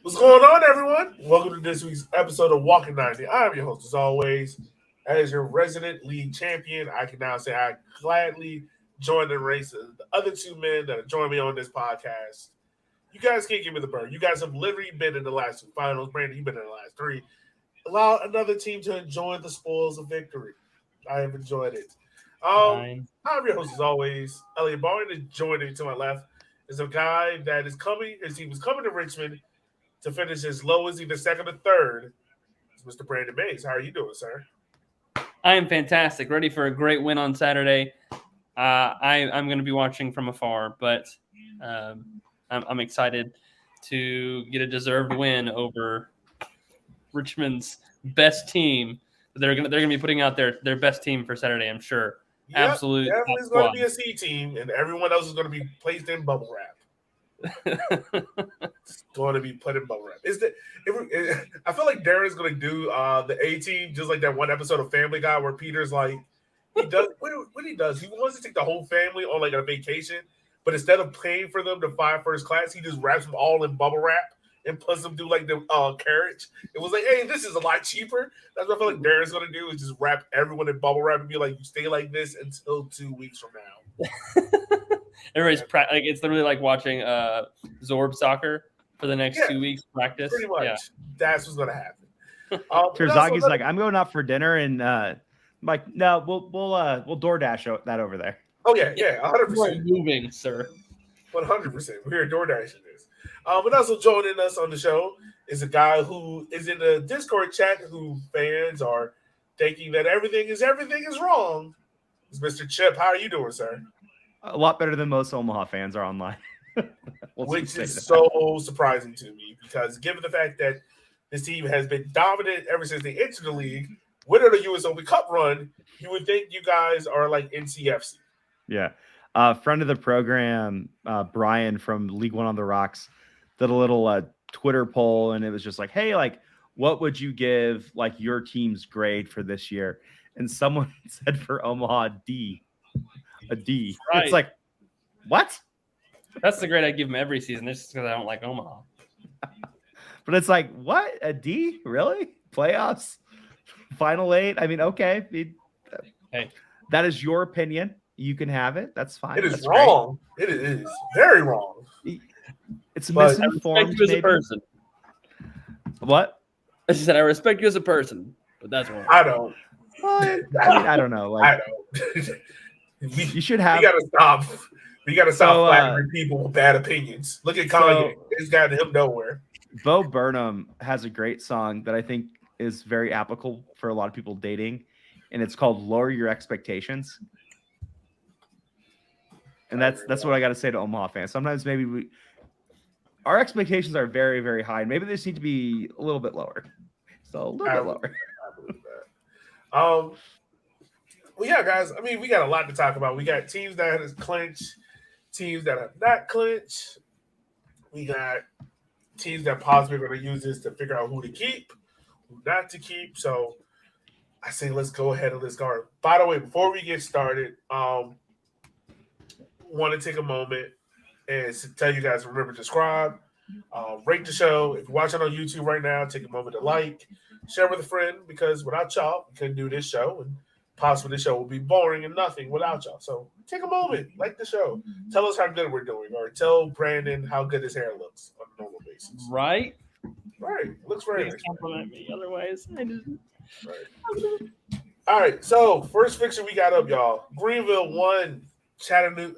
What's going on, everyone? Welcome to this week's episode of Walking 90. I'm your host, as always. As your resident league champion, I can now say I gladly join the race of the other two men that have joined me on this podcast. You guys can't give me the bird. You guys have literally been in the last two finals. Brandon, you've been in the last three. Allow another team to enjoy the spoils of victory. I have enjoyed it. Fine. I'm your host, as always. Elliot Barton is joining me to my left. Is a guy that is coming. His team is coming to Richmond to finish as low as either second or third. It's Mr. Brandon Mays. How are you doing, sir? I am fantastic. Ready for a great win on Saturday. I'm going to be watching from afar, but I'm excited to get a deserved win over Richmond's best team. They're going to be putting out their best team for Saturday, I'm sure. Yep, Absolutely. Everyone's going to be a C team, and everyone else is going to be placed in bubble wrap. It's going to be put in bubble wrap. I feel like Darren's going to do the A team just like that one episode of Family Guy where Peter's like, he does what he does. He wants to take the whole family on like a vacation, but instead of paying for them to fly first class, he just wraps them all in bubble wrap and puts them through like the carriage. It was like, hey, this is a lot cheaper. That's what I feel like Darren's going to do is just wrap everyone in bubble wrap and be like, you stay like this until 2 weeks from now. Everybody's like it's literally like watching Zorb soccer for the next 2 weeks practice. Pretty much. Yeah. That's what's going to happen. Terzagi's like, I'm going out for dinner, and I'm like, no, we'll DoorDash that over there. Oh yeah, 100%. Moving, sir. 100%. We're here DoorDashing this. But also joining us on the show is a guy who is in the Discord chat who fans are thinking that everything is wrong. It's Mr. Chip. How are you doing, sir? A lot better than most Omaha fans are online. Which is so surprising to me because given the fact that this team has been dominant ever since they entered the league, winner of the US Open Cup run, you would think you guys are like NCFC. Yeah. Friend of the program, Brian from League One on the Rocks, did a little Twitter poll, and it was just like, hey, like, what would you give like your team's grade for this year? And someone said for Omaha, D. A D. Right. It's like, what? That's the grade I give them every season. It's just because I don't like Omaha. But it's like, what? A D? Really? Playoffs? Final 8? I mean, okay. Hey, that is your opinion. You can have it. That's fine. It is That's wrong. Great. It is very wrong. It's misinformed. I respect you as a person. What? I said I respect you as a person, but that's wrong. I don't. What? I mean, I don't know. Like, I don't. You should have. We gotta stop. We gotta stop flattering people with bad opinions. Look at Kanye. It's got him nowhere. Bo Burnham has a great song that I think is very applicable for a lot of people dating, and it's called "Lower Your Expectations." And that's what I got to say to Omaha fans. Sometimes maybe our expectations are very, very high, and maybe they just need to be a little bit lower. So a little bit lower. I believe that. Well, yeah, guys. I mean, we got a lot to talk about. We got teams that have clinched, teams that have not clinched. We got teams that possibly are going to use this to figure out who to keep, who not to keep. So I say let's go ahead and let's go. By the way, before we get started, want to take a moment and tell you guys, remember to subscribe, rate the show. If you're watching on YouTube right now, take a moment to like, share with a friend, because without y'all, we couldn't do this show, and possibly the show will be boring and nothing without y'all. So take a moment, like the show, tell us how good we're doing, or tell Brandon how good his hair looks on a normal basis. Right? Looks very nice. Compliment me. Otherwise, I just. Right. All right. So first fixture we got up, y'all. Greenville won. Chattanooga.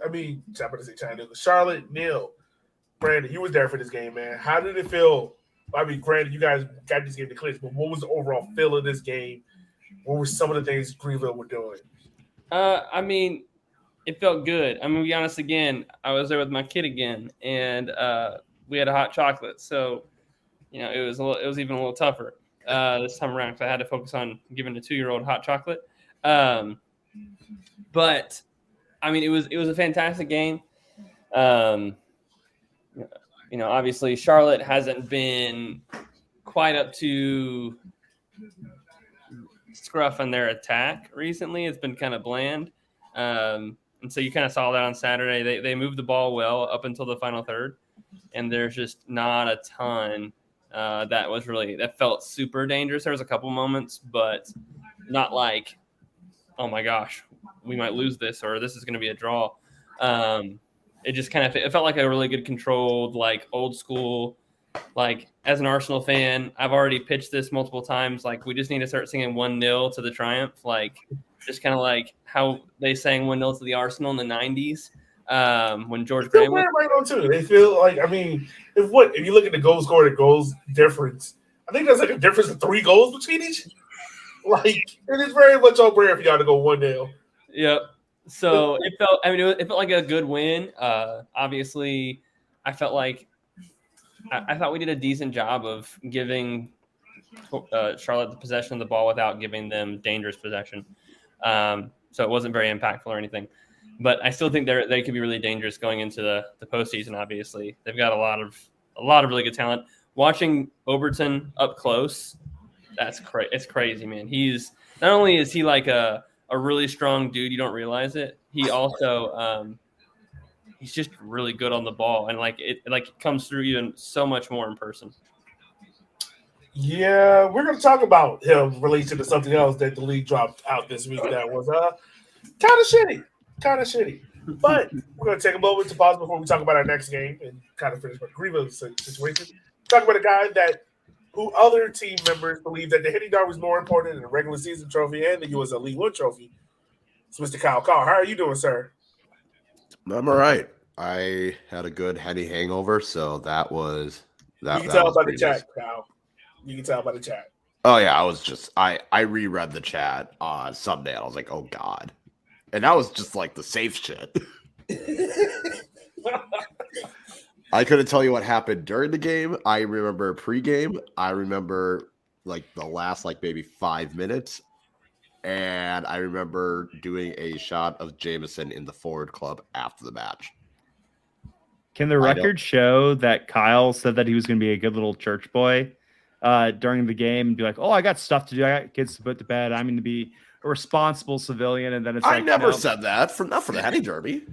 Charlotte nil. Brandon, you was there for this game, man. How did it feel? I mean, granted, you guys got this game to clinch, but what was the overall feel of this game? What were some of the things Greenville were doing? I mean, it felt good. I'm gonna be honest again. I was there with my kid again, and we had a hot chocolate, so you know it was even a little tougher this time around because I had to focus on giving a 2-year-old hot chocolate. But I mean, it was a fantastic game. You know, obviously Charlotte hasn't been quite up to scruff on their attack recently. It's been kind of bland. And so you kind of saw that on Saturday. They moved the ball well up until the final third, and there's just not a ton that felt super dangerous. There was a couple moments, but not like, oh my gosh, we might lose this or this is going to be a draw. It just it felt like a really good controlled, like old school. Like as an Arsenal fan, I've already pitched this multiple times. Like we just need to start singing 1-0 to the triumph. Like just kind of like how they sang 1-0 to the Arsenal in the 90s when George Graham was. Right on too. They feel like, I mean, if you look at the goal scored, the goals difference, I think there's like a difference of 3 goals between each. Like it is very much on brand for y'all to go 1-0. Yep. So it felt. I mean, it felt like a good win. Obviously, I felt like I thought we did a decent job of giving Charlotte the possession of the ball without giving them dangerous possession. So it wasn't very impactful or anything. But I still think they could be really dangerous going into the postseason. Obviously, they've got a lot of really good talent. Watching Overton up close, it's crazy, man. He's not only is he like a really strong dude, you don't realize it. He also he's just really good on the ball, and it comes through even so much more in person. Yeah, we're going to talk about him related to something else that the league dropped out this week that was kind of shitty. But we're going to take a moment to pause before we talk about our next game and kind of finish with Greenville's situation. Talk about a guy who other team members believe that the Henny Derby was more important than the regular season trophy and the USL League One trophy. It's Mr. Kyle Carr. How are you doing, sir? I'm all right. I had a good Henny hangover, so that was that. You can tell by the chat, Kyle. You can tell by the chat. Oh yeah, I reread the chat on Sunday and I was like, oh God. And that was just like the safe shit. I couldn't tell you what happened during the game. I remember pregame. I remember like the last maybe 5 minutes. And I remember doing a shot of Jameson in the forward club after the match. Can the record show that Kyle said that he was going to be a good little church boy during the game and be like, oh, I got stuff to do. I got kids to put to bed. I'm going to be a responsible civilian. And then it's I never said that not for the Henny Derby.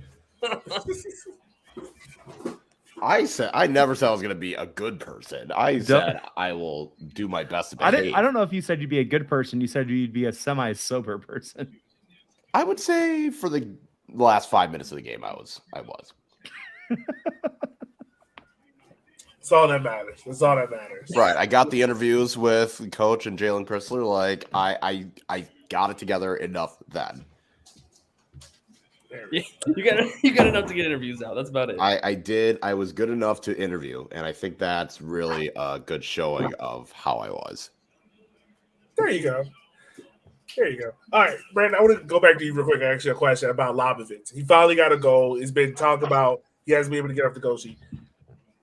I never said I was going to be a good person. I said I will do my best to behave. I don't know if you said you'd be a good person. You said you'd be a semi-sober person. I would say for the last 5 minutes of the game, I was. That's all that matters. That's all that matters. Right. I got the interviews with Coach and Jalen Chrysler. Like I got it together enough then. You got enough to get interviews out. That's about it. I did. I was good enough to interview, and I think that's really a good showing of how I was. There you go. All right, Brandon, I want to go back to you real quick and ask you a question about Lobovitz. He finally got a goal. It's been talked about. He hasn't been able to get off the goal sheet.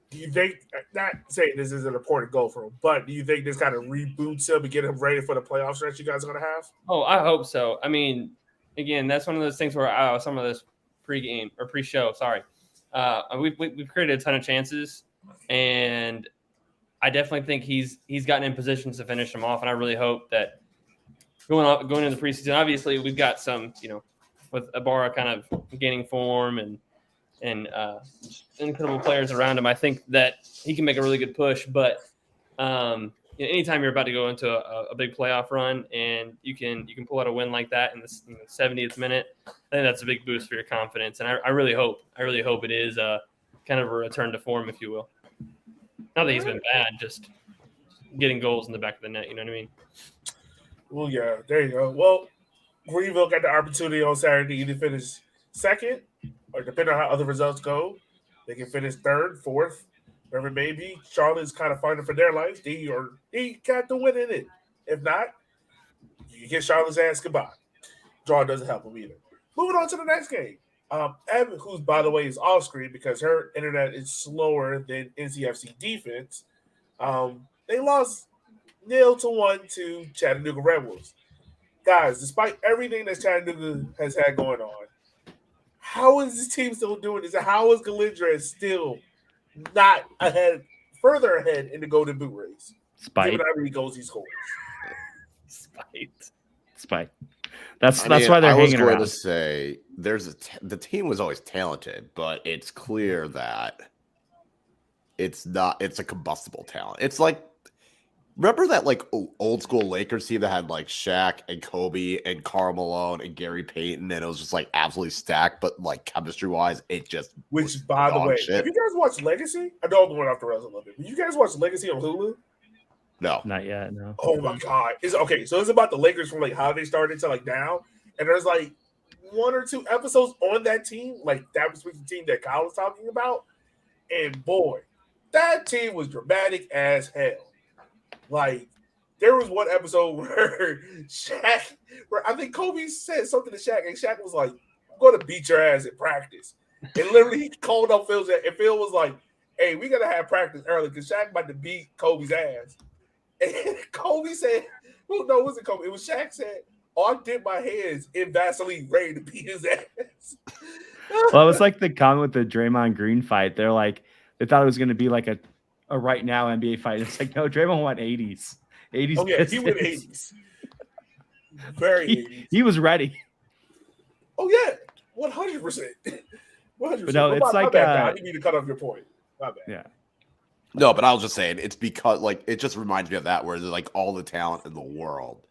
Do you think, not saying this is an important goal for him, but do you think this kind of reboots him and get him ready for the playoff stretch you guys are going to have? Oh, I hope so. I mean, again, that's one of those things where some of this pre-game or pre-show, we've created a ton of chances, and I definitely think he's gotten in positions to finish them off, and I really hope that going into the preseason, obviously we've got some, with Ibarra kind of gaining form and incredible players around him, I think that he can make a really good push. But anytime you're about to go into a big playoff run and you can pull out a win like that in the 70th minute, I think that's a big boost for your confidence. And I really hope it is kind of a return to form, if you will. Not that he's been bad, just getting goals in the back of the net. You know what I mean? Well, yeah, there you go. Well, Greenville got the opportunity on Saturday to either finish second, or depending on how other results go, they can finish third, fourth, wherever it may be. Charlotte's kind of fighting for their life. They got the win in it. If not, you get Charlotte's ass goodbye. Draw doesn't help them either. Moving on to the next game. Evan, who's, by the way, is off screen because her internet is slower than NCFC defense, they lost 0-1 to Chattanooga Red Wolves. Guys, despite everything that Chattanooga has had going on, how is this team still doing this? How is Galindra still not further ahead in the Golden Boot race? Spite. Given how many goals he scores. Spite. That's why they're hanging around. I was going to say the team was always talented, but it's clear that it's not. It's a combustible talent. It's like, remember that like old school Lakers team that had like Shaq and Kobe and Karl Malone and Gary Payton, and it was just like absolutely stacked, but like chemistry wise, it just Which, by the dog way, shit. have you guys watched Legacy? I know I'm going off the rails a little bit. But you guys watch Legacy on Hulu? No. Not yet. No. Oh my god! It's okay. So it's about the Lakers from like how they started to like now, and there's like 1 or 2 episodes on that team, like that was the team that Kyle was talking about, and boy, that team was dramatic as hell. Like there was one episode where Shaq, where I think Kobe said something to Shaq, and Shaq was like, "I'm going to beat your ass in practice," and literally he called up Phil, and Phil was like, "Hey, we gotta have practice early because Shaq about to beat Kobe's ass." And Kobe said, well, no, it wasn't Kobe. It was Shaq said, "Oh, I dipped my hands in Vaseline ready to beat his ass." Well, it was like the comment with the Draymond Green fight. They're like, they thought it was going to be like a right now NBA fight. It's like, no, Draymond went 80s. 80s. Oh, yeah, he went Pistons. 80s. Very 80s. He was ready. Oh, yeah, 100%. 100%. But no, it's my like, bad, I didn't mean to cut off your point. My bad. Yeah. No, but I was just saying it's because like it just reminds me of that where there's like all the talent in the world,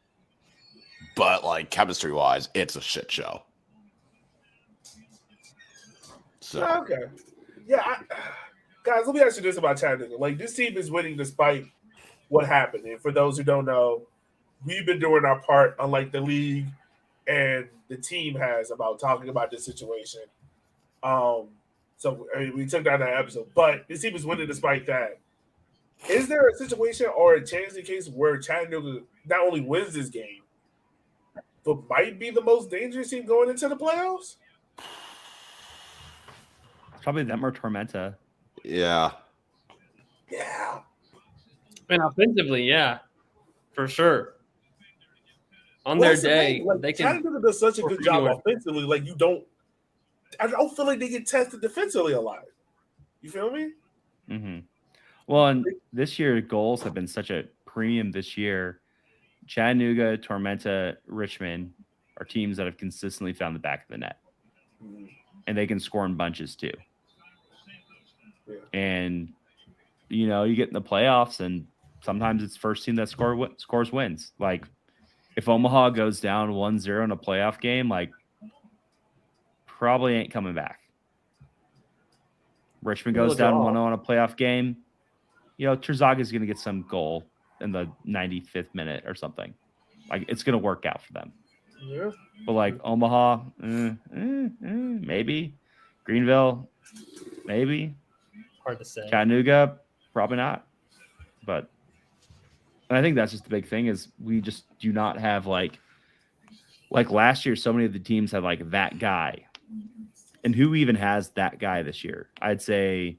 but like chemistry wise, it's a shit show. So Okay. Yeah, guys, let me ask you this about Chattanooga. Like, this team is winning despite what happened. And for those who don't know, we've been doing our part, unlike the league and the team has, about talking about this situation. So we took down that episode, but this team is winning despite that. Is there a situation or a chance in case where Chattanooga not only wins this game, but might be the most dangerous team going into the playoffs? Probably them or Tormenta. yeah. Yeah. And offensively, yeah, for sure. On Well, their that's the day, thing. Like, they can. Chattanooga does such a good job anyone. offensively. Like, I don't feel like they get tested defensively a lot. You feel me? Mm-hmm. Well, and this year goals have been such a premium this year. Chattanooga, Tormenta, Richmond are teams that have consistently found the back of the net, and they can score in bunches too. Yeah. And you know, you get in the playoffs, and sometimes it's first team that scores wins. Like if Omaha goes down 1-0 in a playoff game, like probably ain't coming back. Richmond goes down 1-0 in a playoff game. You know, Terzaga is going to get some goal in the 95th minute or something. Like it's going to work out for them. Yeah. But like Omaha, maybe. Greenville, maybe. Hard to say. Chattanooga, probably not. But and I think that's just the big thing is we just do not have like last year, so many of the teams had like that guy. And who even has that guy this year? I'd say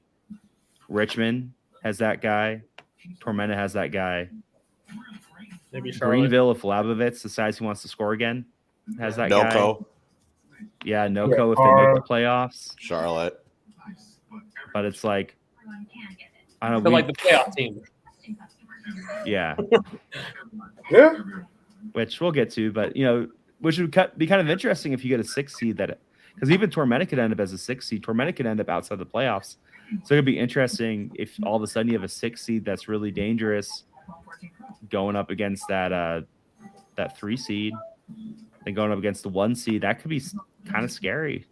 Richmond has that guy. Tormenta has that guy. Maybe Charlotte. Greenville, if Labovitz decides he wants to score again, has that guy. Noco, Yeah, Noco if they make the playoffs. Charlotte. But it's like, I don't They're know. like the playoff team. Yeah, Yeah. which we'll get to. But, you know, which would be kind of interesting if you get a 6 seed that – because even Tormenta could end up as a 6 seed. Tormenta could end up outside the playoffs. So it could be interesting if all of a sudden you have a 6 seed that's really dangerous going up against that 3 seed, then going up against the 1 seed. That could be kind of scary.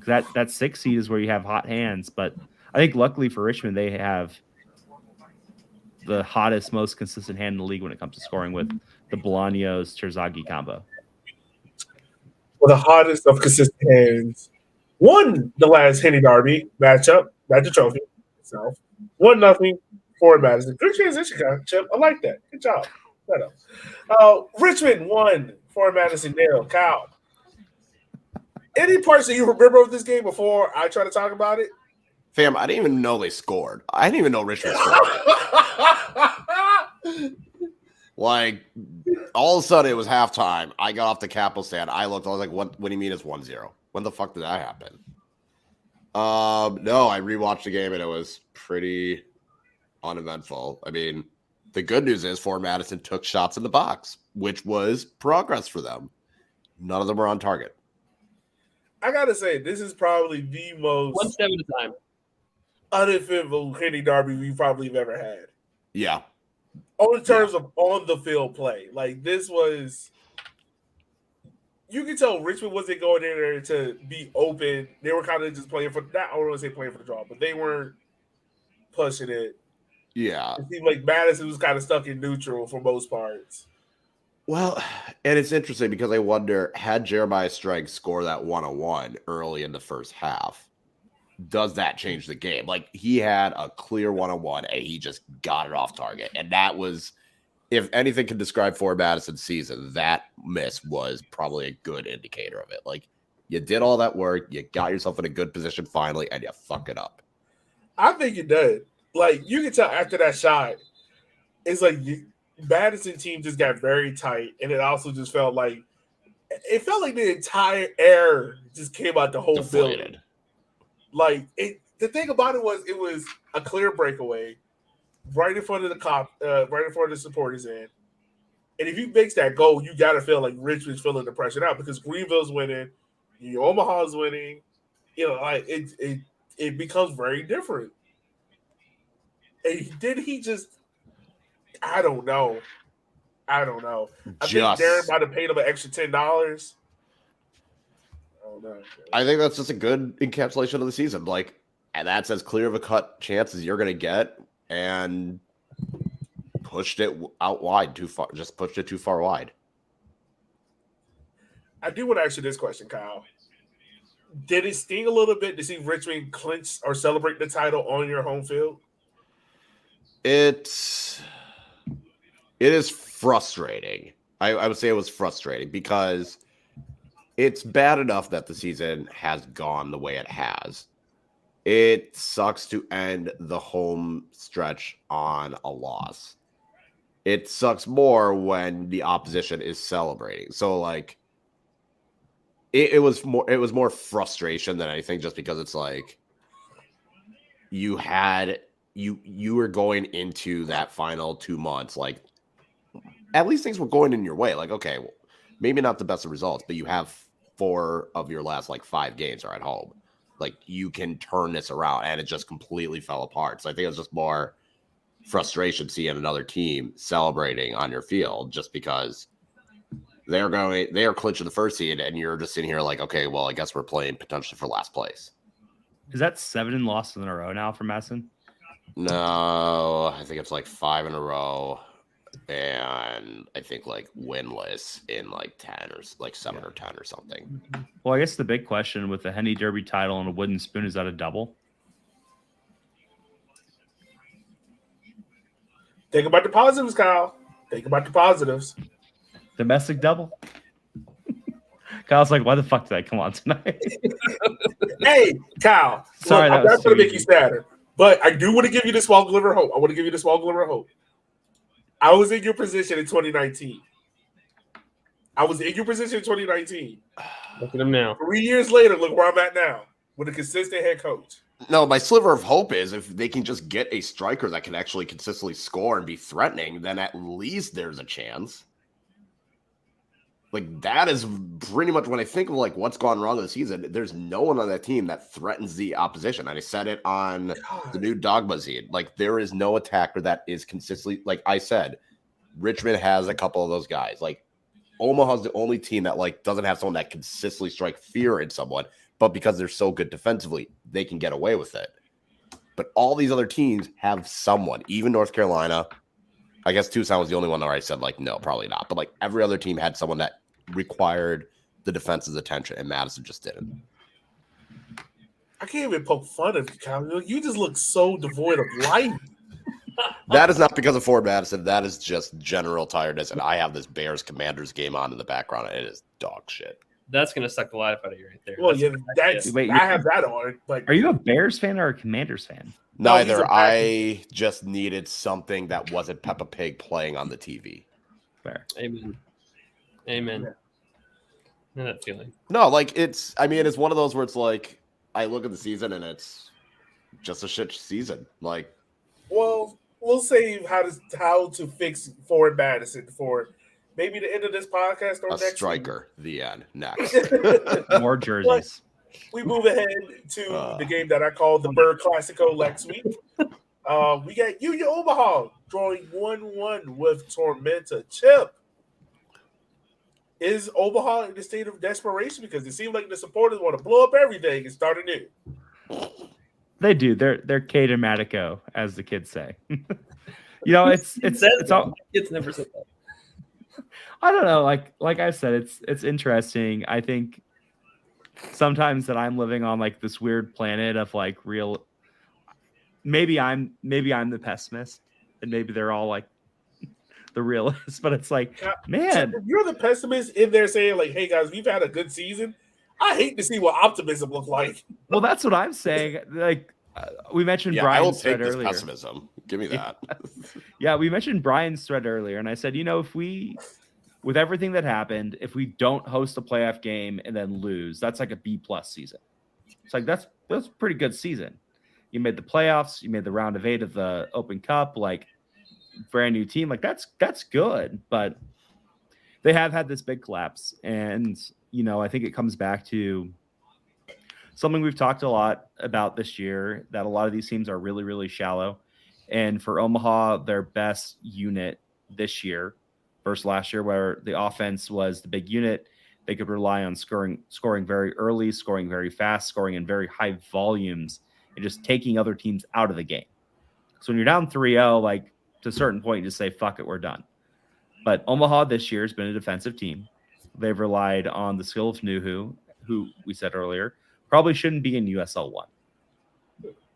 That 6 seed is where you have hot hands. But I think luckily for Richmond, they have the hottest, most consistent hand in the league when it comes to scoring with the Bolaños Terzaghi combo. Well, the hottest of consistent hands won the last Henny Derby matchup, not the trophy itself. 1-0 for Madison. Good transition, Chip. I like that. Good job. Richmond won for Madison. Nil. Kyle. Any parts that you remember of this game before I try to talk about it? Fam, I didn't even know they scored. I didn't even know Richmond scored. Like, all of a sudden, it was halftime. I got off the Capitol stand. I looked. I was like, what do you mean it's 1-0? When the fuck did that happen? No, I rewatched the game, and it was pretty uneventful. I mean, the good news is Fort Madison took shots in the box, which was progress for them. None of them were on target. I got to say, this is probably the most... One step at a time. uneventful Henny Derby we probably have ever had. Yeah. On terms of on the field play. Like this was you can tell Richmond wasn't going in there to be open. They were kind of just playing for that. I don't want to say playing for the draw, but they weren't pushing it. Yeah. It seemed like Madison was kind of stuck in neutral for most parts. Well, and it's interesting because I wonder, had Jeremiah Strang score that 101 early in the first half, does that change the game? Like, he had a clear 101 and he just got it off target. And that was, if anything can describe Ford Madison's season, that miss was probably a good indicator of it. Like, you did all that work, you got yourself in a good position finally, and you fuck it up. I think it did. Like, you can tell after that shot, it's like Madison team just got very tight, and it also just felt like the entire air just came out the whole Deflated. building. Like the thing about it was a clear breakaway right in front of right in front of the supporters end. And if you makes that goal, you gotta feel like Richmond's feeling the pressure now because Greenville's winning, Omaha's winning. Like it becomes very different. And did he just? I don't know. I think Darren might have paid him an extra $10. I don't know. I think that's just a good encapsulation of the season. Like, and that's as clear of a cut chance as you're going to get, and pushed it out wide too far. Just pushed it too far wide. I do want to ask you this question, Kyle. Did it sting a little bit to see Richmond clinch or celebrate the title on your home field? It is frustrating. I would say it was frustrating because it's bad enough that the season has gone the way it has. It sucks to end the home stretch on a loss. It sucks more when the opposition is celebrating. So like it was more frustration than anything, just because it's like you were going into that final 2 months, like at least things were going in your way. Like, okay, well, maybe not the best of results, but you have 4 of your last 5 games are at home. Like, you can turn this around, and it just completely fell apart. So I think it was just more frustration seeing another team celebrating on your field just because they are clinching the first seed, and you're just sitting here like, okay, well, I guess we're playing potentially for last place. Is that 7 losses in a row now for Madison? No, I think it's 5 in a row, and I think winless in 10 or 7 or 10 or something. Well, I guess the big question with the Henny Derby title and a wooden spoon, is that a double? Think about the positives, Kyle. Think about the positives. Domestic double. Kyle's like, why the fuck did I come on tonight? Hey, Kyle. Sorry, look, I'm not going to make you sadder, but I do want to give you the small glimmer of hope. I was in your position in 2019. Look at him now. 3 years later, look where I'm at now with a consistent head coach. No, my sliver of hope is if they can just get a striker that can actually consistently score and be threatening, then at least there's a chance. That is pretty much when I think of what's gone wrong this season. There's no one on that team that threatens the opposition. And I said it on the new Dogma Zine. There is no attacker that is consistently, like I said, Richmond has a couple of those guys. Omaha's the only team that doesn't have someone that consistently strike fear in someone, but because they're so good defensively, they can get away with it. But all these other teams have someone, even North Carolina. I guess Tucson was the only one where I said no, probably not. But every other team had someone that required the defense's attention, and Madison just didn't. I can't even poke fun of you, Kyle. You just look so devoid of life. That is not because of Ford Madison. That is just general tiredness. And I have this Bears Commanders game on in the background, and it is dog shit. That's gonna suck the life out of you right there. Well, I have that on. Are you a Bears fan or a Commanders fan? Neither. I just needed something that wasn't Peppa Pig playing on the TV. Fair. Amen. Yeah. That feeling. No, it's one of those where it's I look at the season and it's just a shit season. Well, we'll save how to fix Ford Madison for maybe the end of this podcast or a next striker. week. The end. Next. More jerseys. we move ahead to the game that I call the Bird Classico next week. We got Union Omaha drawing 1-1 with Tormenta. Chip, is Omaha in a state of desperation? Because it seems like the supporters want to blow up everything and start anew. They do. They're K-Dramatico, as the kids say. It's all. Kids never said that. I don't know. Like I said, it's interesting. I think sometimes that I'm living on like this weird planet of like real. Maybe I'm the pessimist, and maybe they're all like the realists. But it's like, man, if you're the pessimist in there saying like, "Hey guys, we've had a good season." I hate to see what optimism looks like. Well, that's what I'm saying. Like we mentioned, I will Brian's take thread this earlier. pessimism. Give me that. Yeah, we mentioned Brian's thread earlier, and I said, if we, with everything that happened, if we don't host a playoff game and then lose, that's like a B+ season. It's like that's a pretty good season. You made the playoffs, you made the round of 8 of the Open Cup, like brand new team, like that's good. But they have had this big collapse, and I think it comes back to something we've talked a lot about this year, that a lot of these teams are really, really shallow. And for Omaha, their best unit this year versus last year, where the offense was the big unit, they could rely on scoring very early, scoring very fast, scoring in very high volumes, and just taking other teams out of the game. So when you're down 3-0, like to a certain point, you just say, fuck it, we're done. But Omaha this year has been a defensive team. They've relied on the skill of Nuhu, who we said earlier probably shouldn't be in USL 1.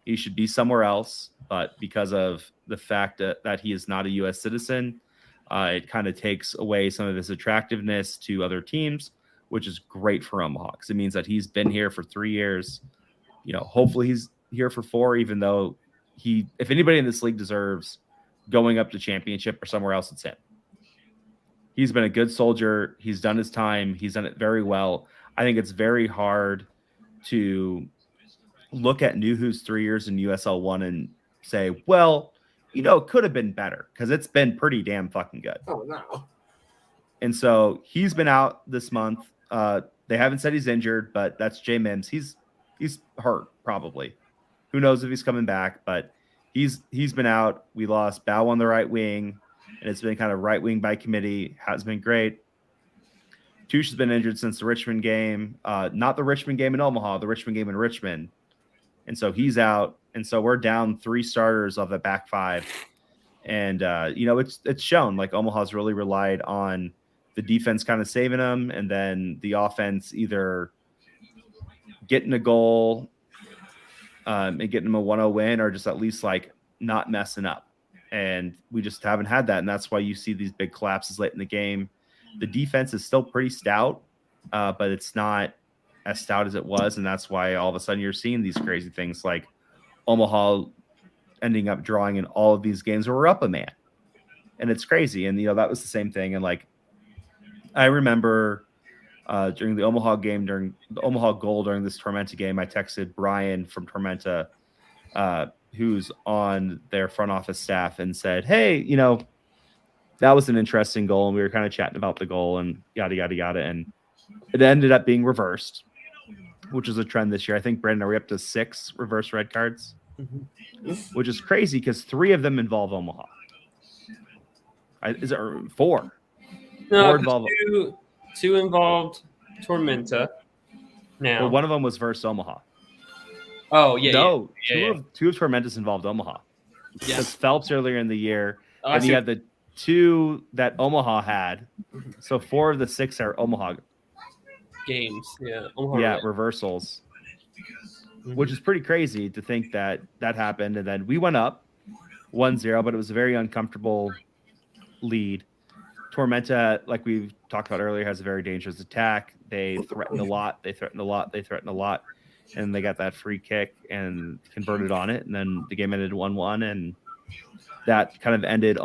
He should be somewhere else, but because of the fact that he is not a U.S. citizen, it kind of takes away some of his attractiveness to other teams, which is great for Omaha because it means that he's been here for 3 years. Hopefully he's here for 4, even though if anybody in this league deserves going up to championship or somewhere else, it's him. He's been a good soldier. He's done his time. He's done it very well. I think it's very hard to look at Nuhu's 3 years in USL 1 and say, well, it could have been better because it's been pretty damn fucking good. Oh, no. And so he's been out this month. They haven't said he's injured, but that's J Mims. He's hurt probably. Who knows if he's coming back, but he's been out. We lost Bow on the right wing, and it's been kind of right wing by committee. Has been great. Touche has been injured since the Richmond game. Not the Richmond game in Omaha, the Richmond game in Richmond. And so he's out. And so we're down 3 starters of the back 5. And, it's shown like Omaha's really relied on the defense kind of saving them. And then the offense either getting a goal and getting them a 1-0 win or just at least like not messing up. And we just haven't had that. And that's why you see these big collapses late in the game. The defense is still pretty stout, but it's not as stout as it was. And that's why all of a sudden you're seeing these crazy things like Omaha ending up drawing in all of these games where we're up a man. And it's crazy. And, that was the same thing. And like, I remember during the Omaha game, during the Omaha goal during this Tormenta game, I texted Brian from Tormenta, who's on their front office staff, and said, hey, that was an interesting goal. And we were kind of chatting about the goal and yada, yada, yada. And it ended up being reversed, which is a trend this year. I think, Brandon, are we up to 6 reverse red cards? Mm-hmm. Which is crazy because 3 of them involve Omaha. Is it 4? No, 4 involve 2 involved Tormenta. Now, well, one of them was versus Omaha. Oh, yeah. No, yeah. Two of Tormenta's involved Omaha. Yeah. Because Phelps earlier in the year, Oh, and you had the 2 that Omaha had. So 4 of the 6 are Omaha games. Yeah. Omaha reversals. Which is pretty crazy to think that happened. And then we went up 1-0, but it was a very uncomfortable lead. Tormenta, like we've talked about earlier, has a very dangerous attack. They threatened a lot. And they got that free kick and converted on it. And then the game ended 1-1. And that kind of ended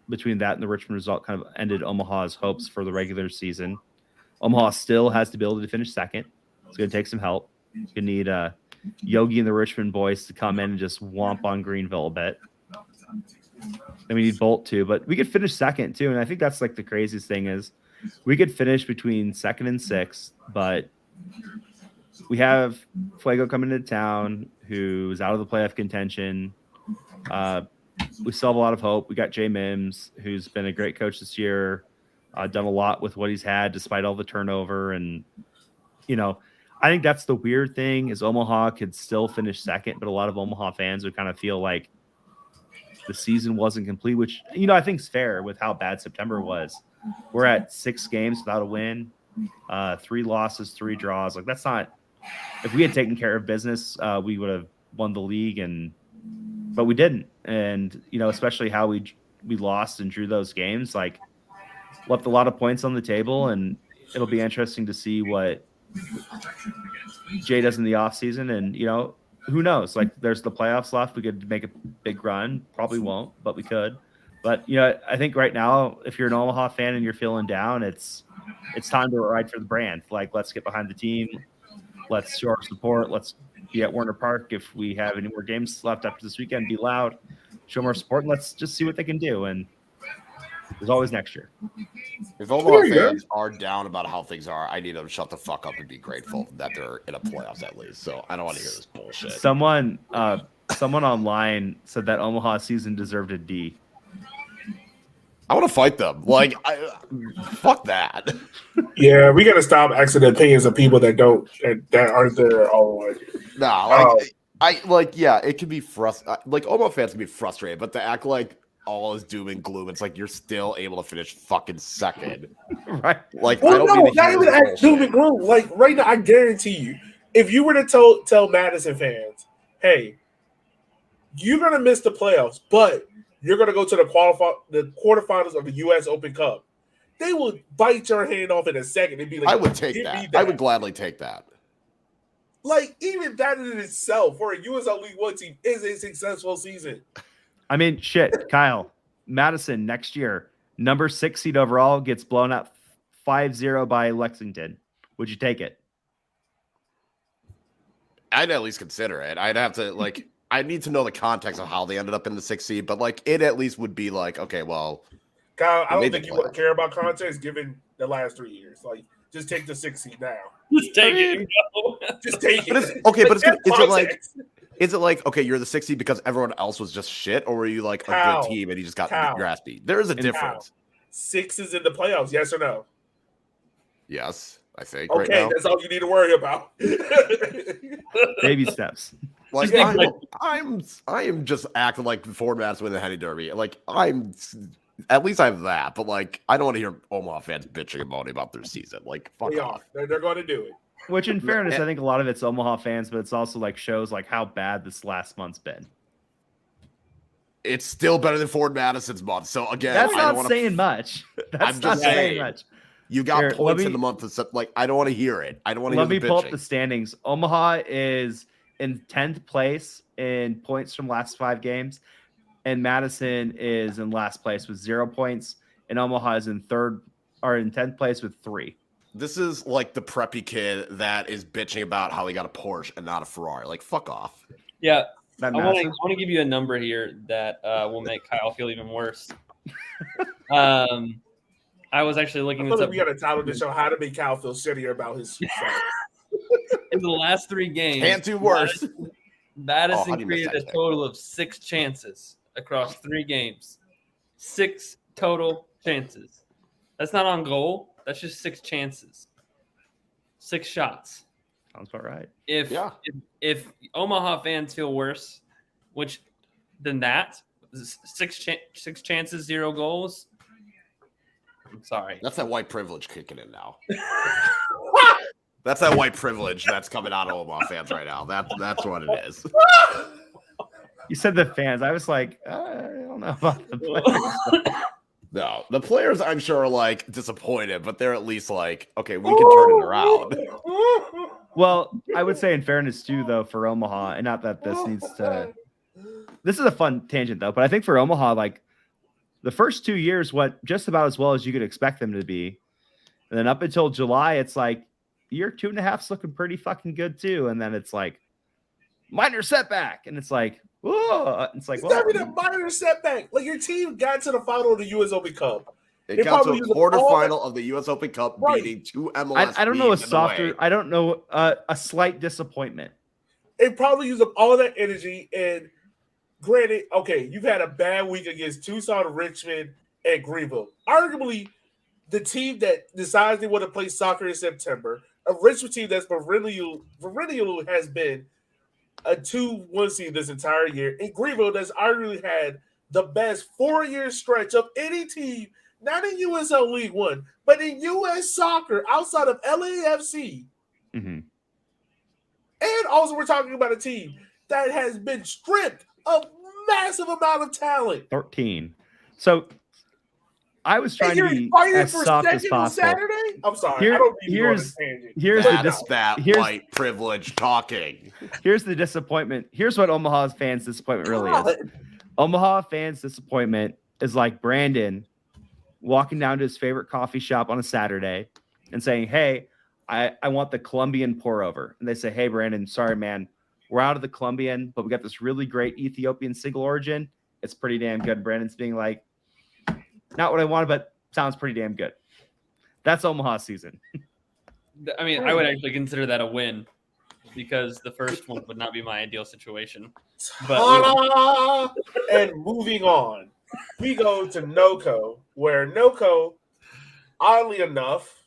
between that and the Richmond result, kind of ended Omaha's hopes for the regular season. Omaha still has the ability to finish second. It's going to take some help. It's going to need Yogi and the Richmond boys to come in and just womp on Greenville a bit. And we need Bolt too, but we could finish second too. And I think that's like the craziest thing is we could finish between 2nd and 6th, but we have Fuego coming to town, who's out of the playoff contention. We still have a lot of hope. We got Jay Mims, who's been a great coach this year, done a lot with what he's had despite all the turnover. And, I think that's the weird thing is Omaha could still finish second, but a lot of Omaha fans would kind of feel like the season wasn't complete, which, I think is fair with how bad September was. We're at 6 games without a win, 3 losses, 3 draws. Like, that's not – if we had taken care of business, we would have won the league, but we didn't. And, especially how we lost and drew those games, like, left a lot of points on the table, and it'll be interesting to see what Jay does in the offseason. And, who knows? Like, there's the playoffs left. We could make a big run. Probably won't, but we could. But, I think right now, if you're an Omaha fan and you're feeling down, it's time to ride for the brand. Like, let's get behind the team. Let's show our support. Let's be at Warner Park. If we have any more games left after this weekend, be loud, show more support, and let's just see what they can do. And there's always next year. If Omaha fans are down about how things are, I need them to shut the fuck up and be grateful that they're in a playoffs at least. So I don't want to hear this bullshit. Someone online said that Omaha season deserved a D. I want to fight them. Like, fuck that. Yeah, we got to stop asking the opinions of people that aren't there all the way. Nah, it can be frustrating. Like, Omaha fans can be frustrated, but to act like all is doom and gloom, it's like you're still able to finish fucking second. Right. Like, well, not even at doom and gloom. Like, right now, I guarantee you, if you were to tell Madison fans, hey, you're going to miss the playoffs, but you're going to go to the quarterfinals of the U.S. Open Cup, they will bite your hand off in a second and be like, I would take that. I would gladly take that. Like, even that in itself for a USL League One team is a successful season. I mean, shit, Kyle, Madison next year, number 6 seed overall, gets blown out 5-0 by Lexington. Would you take it? I'd at least consider it. I'd have to, I need to know the context of how they ended up in the 6th seed, but, it at least would be okay, well. Kyle, I don't think you would care about context given the last 3 years. Like, just take the 6th seed now. Just take it. Just take it. Is it okay, you're the 6th seed because everyone else was just shit, or were you a good team and you just got your ass beat? There is a difference. 6 is in the playoffs, yes or no? Yes, I think. Okay, right now. That's all you need to worry about. Baby steps. I am just acting like Ford Madison with the Henny Derby. At least I have that, but I don't want to hear Omaha fans bitching and moaning about their season. Fuck off. They're going to do it. Which, in fairness, I think a lot of it's Omaha fans, but it's also shows how bad this last month's been. It's still better than Ford Madison's month. So again, that's not saying much. That's not saying much. You got points in the month of I don't want to hear it. I don't want to hear the bitching. Let me pull up the standings. Omaha is in 10th place in points from last 5 games, and Madison is in last place with 0 points, and Omaha is in 10th place with 3. This is the preppy kid that is bitching about how he got a Porsche and not a Ferrari. Fuck off. Yeah. I want to give you a number here that will make Kyle feel even worse. I was actually looking this up. We got a title to show how to make Kyle feel shittier about his success. In the last 3 games, can't do worse. Madison created a total of 6 chances across 3 games. 6 total chances. That's not on goal. That's just 6 chances. 6 shots. Sounds about right. If Omaha fans feel worse, than that, 6 chances, 0 goals. I'm sorry. That's that white privilege kicking in now. That's that white privilege that's coming out of Omaha fans right now. That's what it is. You said the fans. I was like, I don't know about the players. No, the players I'm sure are disappointed, but they're at least okay, we can turn it around. Well, I would say in fairness too, though, for Omaha, and not that this needs to. This is a fun tangent though, but I think for Omaha, the first 2 years went just about as well as you could expect them to be, and then up until July, it's year 2.5's looking pretty fucking good too, and then it's minor setback, and it's whoa, it's not even a minor setback. Your team got to the final of the U.S. Open Cup. It got to a quarterfinal of the U.S. Open Cup, beating two MLS. I don't know a softer. I don't know a slight disappointment. It probably used up all that energy. And granted, okay, you've had a bad week against Tucson, Richmond, and Greenville. Arguably, the team that decides they want to play soccer in September, a Richmond team that's perennial has been a 2-1 seed this entire year, and Greenville that's arguably had the best 4-year stretch of any team, not in USL League One, but in U.S. soccer outside of LAFC. Mm-hmm. And also, we're talking about a team that has been stripped of massive amount of talent. 13. So I was trying to be as soft as possible. Saturday? I'm sorry. I don't need to go on this tangent. Here's white privilege talking. Here's the disappointment. Here's what Omaha fans' disappointment really is. Omaha fans' disappointment is like Brandon walking down to his favorite coffee shop on a Saturday and saying, hey, I want the Colombian pour over. And they say, hey, Brandon, sorry, man. We're out of the Colombian, but we got this really great Ethiopian single origin. It's pretty damn good. Brandon's being like, not what I wanted, but sounds pretty damn good. That's Omaha season. I mean, I would actually consider that a win because the first one would not be my ideal situation. But and moving on, we go to NOCO, where NOCO, oddly enough,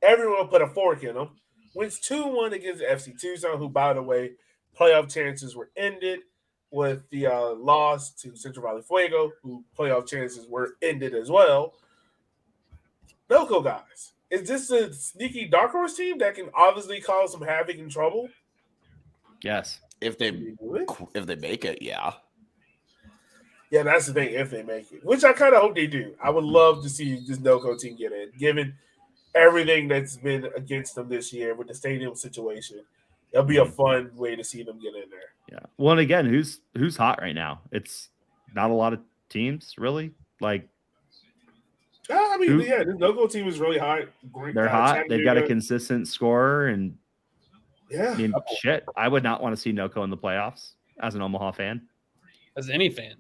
everyone put a fork in them, wins 2-1 against FC Tucson, who, by the way, playoff chances were ended with the loss to Central Valley Fuego, who playoff chances were ended as well. NOCO guys, is this a sneaky dark horse team that can obviously cause some havoc and trouble? Yes. If they make it, yeah. Yeah, that's the thing, if they make it, which I kind of hope they do. I would love to see this NOCO team get in, given everything that's been against them this year with the stadium situation. It'll be a fun way to see them get in there. Yeah. Well, and again, who's hot right now? It's not a lot of teams, really. Like, I mean, yeah, this NOCO team is really hot. Great. They're hot. They've got a consistent scorer, and yeah, I mean, shit. I would not want to see NOCO in the playoffs as an Omaha fan. As any fan.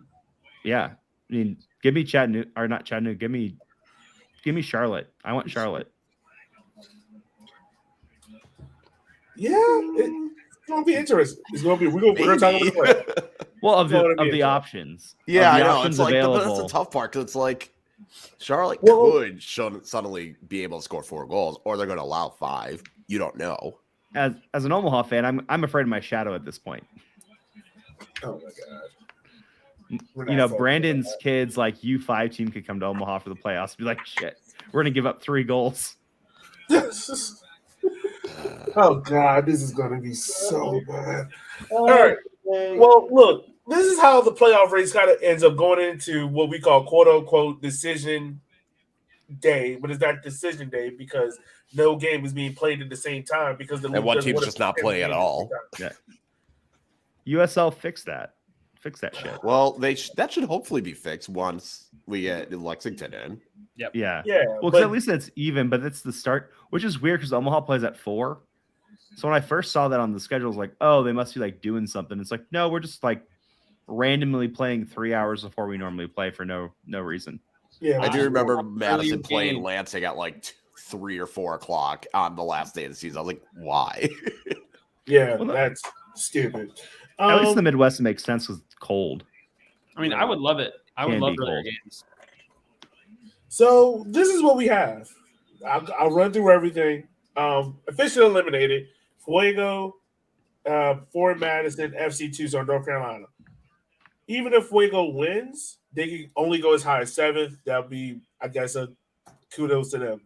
Yeah. I mean, give me Chattanooga, or not Chattanooga. Give me Charlotte. I want Charlotte. Yeah, it's gonna be interesting. It's gonna be we're gonna talk about the well of the options. Yeah, the I know. Options it's like available. that's the tough part because it's like Charlotte could suddenly be able to score 4 goals, or they're going to allow 5. You don't know. As an Omaha fan, I'm afraid of my shadow at this point. Oh my god! You know, Brandon's kids like U5 team could come to Omaha for the playoffs and be like, shit, we're gonna give up 3 goals. Oh god, this is gonna be so bad. All right. Well, look, this is how the playoff race kind of ends up going into what we call "quote unquote" decision day, but it's not decision day because no game is being played at the same time because and one team's just not playing at all. Yeah. USL fix that shit. Well, that should hopefully be fixed once we get Lexington in. Yep. Yeah. Well, but at least it's even, but it's the start, which is weird because Omaha plays at 4. So when I first saw that on the schedule, I was like, oh, they must be like doing something. It's like, no, we're just like randomly playing 3 hours before we normally play for no reason. Yeah, I do remember Madison playing Lansing at like 3 or 4 o'clock on the last day of the season. I was like, why? Yeah, that's stupid. At least in the Midwest, it makes sense because it's cold. I mean, I would love it. I would love earlier games. So this is what we have. I'll run through everything. Officially eliminated. Fuego, Fort Madison, FC Tucson, North Carolina. Even if Fuego wins, they can only go as high as 7th. That'll be, I guess, a kudos to them.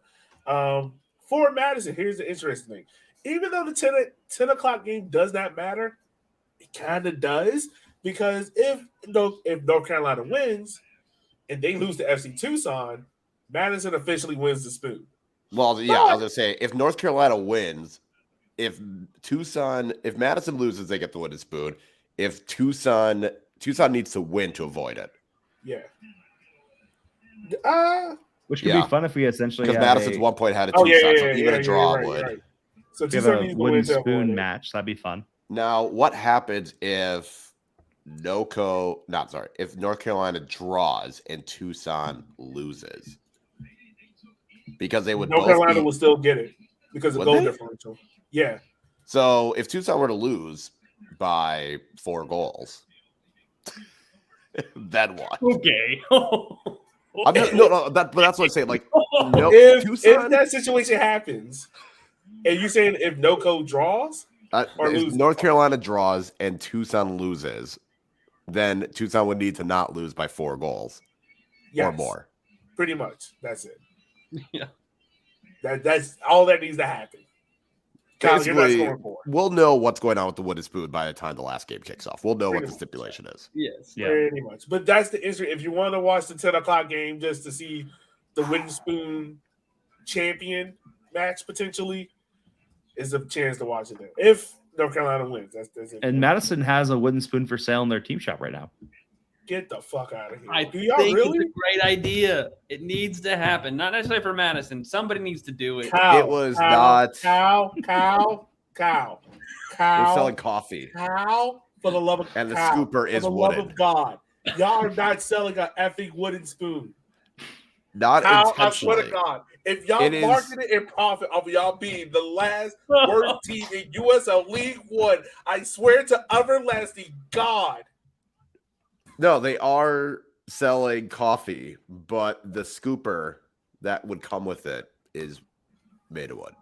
Fort Madison, here's the interesting thing. Even though the 10 o'clock game does not matter, it kind of does because if North Carolina wins and they lose to FC Tucson, Madison officially wins the spoon. Well, yeah, I was gonna say if North Carolina wins, if Madison loses, they get the wooden spoon. If Tucson needs to win to avoid it. Yeah. Which could be fun if we essentially because Madison's 1 point ahead of Tucson, so even a draw would. Right. So we have a wooden spoon match. That'd be fun. Now, what happens if North Carolina draws and Tucson loses? because they would North both Carolina be, will still get it because of Would goal they? differential. Yeah. So if Tucson were to lose by 4 goals, then what? Okay. I'm just, no, but that's what I'm saying. Like, no, If Tucson. that situation happens, and you saying if NoCo draws or If loses, North Carolina draws and Tucson loses, then Tucson would need to not lose by 4 goals or yes, more. pretty much. That's it. Yeah. That's all that needs to happen. Kyle, you're not Basically, scoring 4. we'll know what's going on with the wooden spoon by the time the last game kicks off. We'll know Pretty what the much. stipulation is. Yes. Yeah. Pretty much. But that's the issue. If you want to watch the 10 o'clock game just to see the wooden spoon champion match potentially, is a chance to watch it there. If North Carolina wins, that's it. And Madison has a wooden spoon for sale in their team shop right now. Get the fuck out of here. I Do y'all think really? it's a great idea. It needs to happen. Not necessarily for Madison. Somebody needs to do it. Cow, It was cow, not- Cow. We're selling coffee. Cow, for the love of And the cow, scooper is for the love wooden. of God. Y'all are not selling an effing wooden spoon. Not Cow, I swear intentionally. to God. If y'all It is- market it and profit off of y'all being the last worst team in USL League One, I swear to everlasting God. No, they are selling coffee, but the scooper that would come with it is made of wood.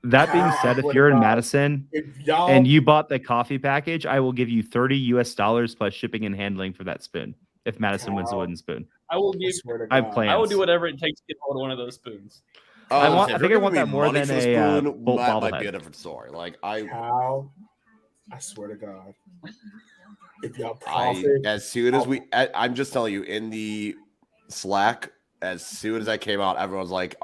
That being Wow, said, if what you're in about- Madison If y'all and you bought the coffee package, I will give you $30 plus shipping and handling for that spoon. If Madison wins the Wow. wooden spoon, I will I give. swear to I have God. plans. I will do whatever it takes to get hold of one of those spoons. I was want- saying, I if think you're I want giving that me more money than for the a, spoon, Bolt that might be bobblehead. a different story. Like I swear to God. If y'all I profit, as soon as I'm just telling you in the Slack, as soon as I came out, everyone's like,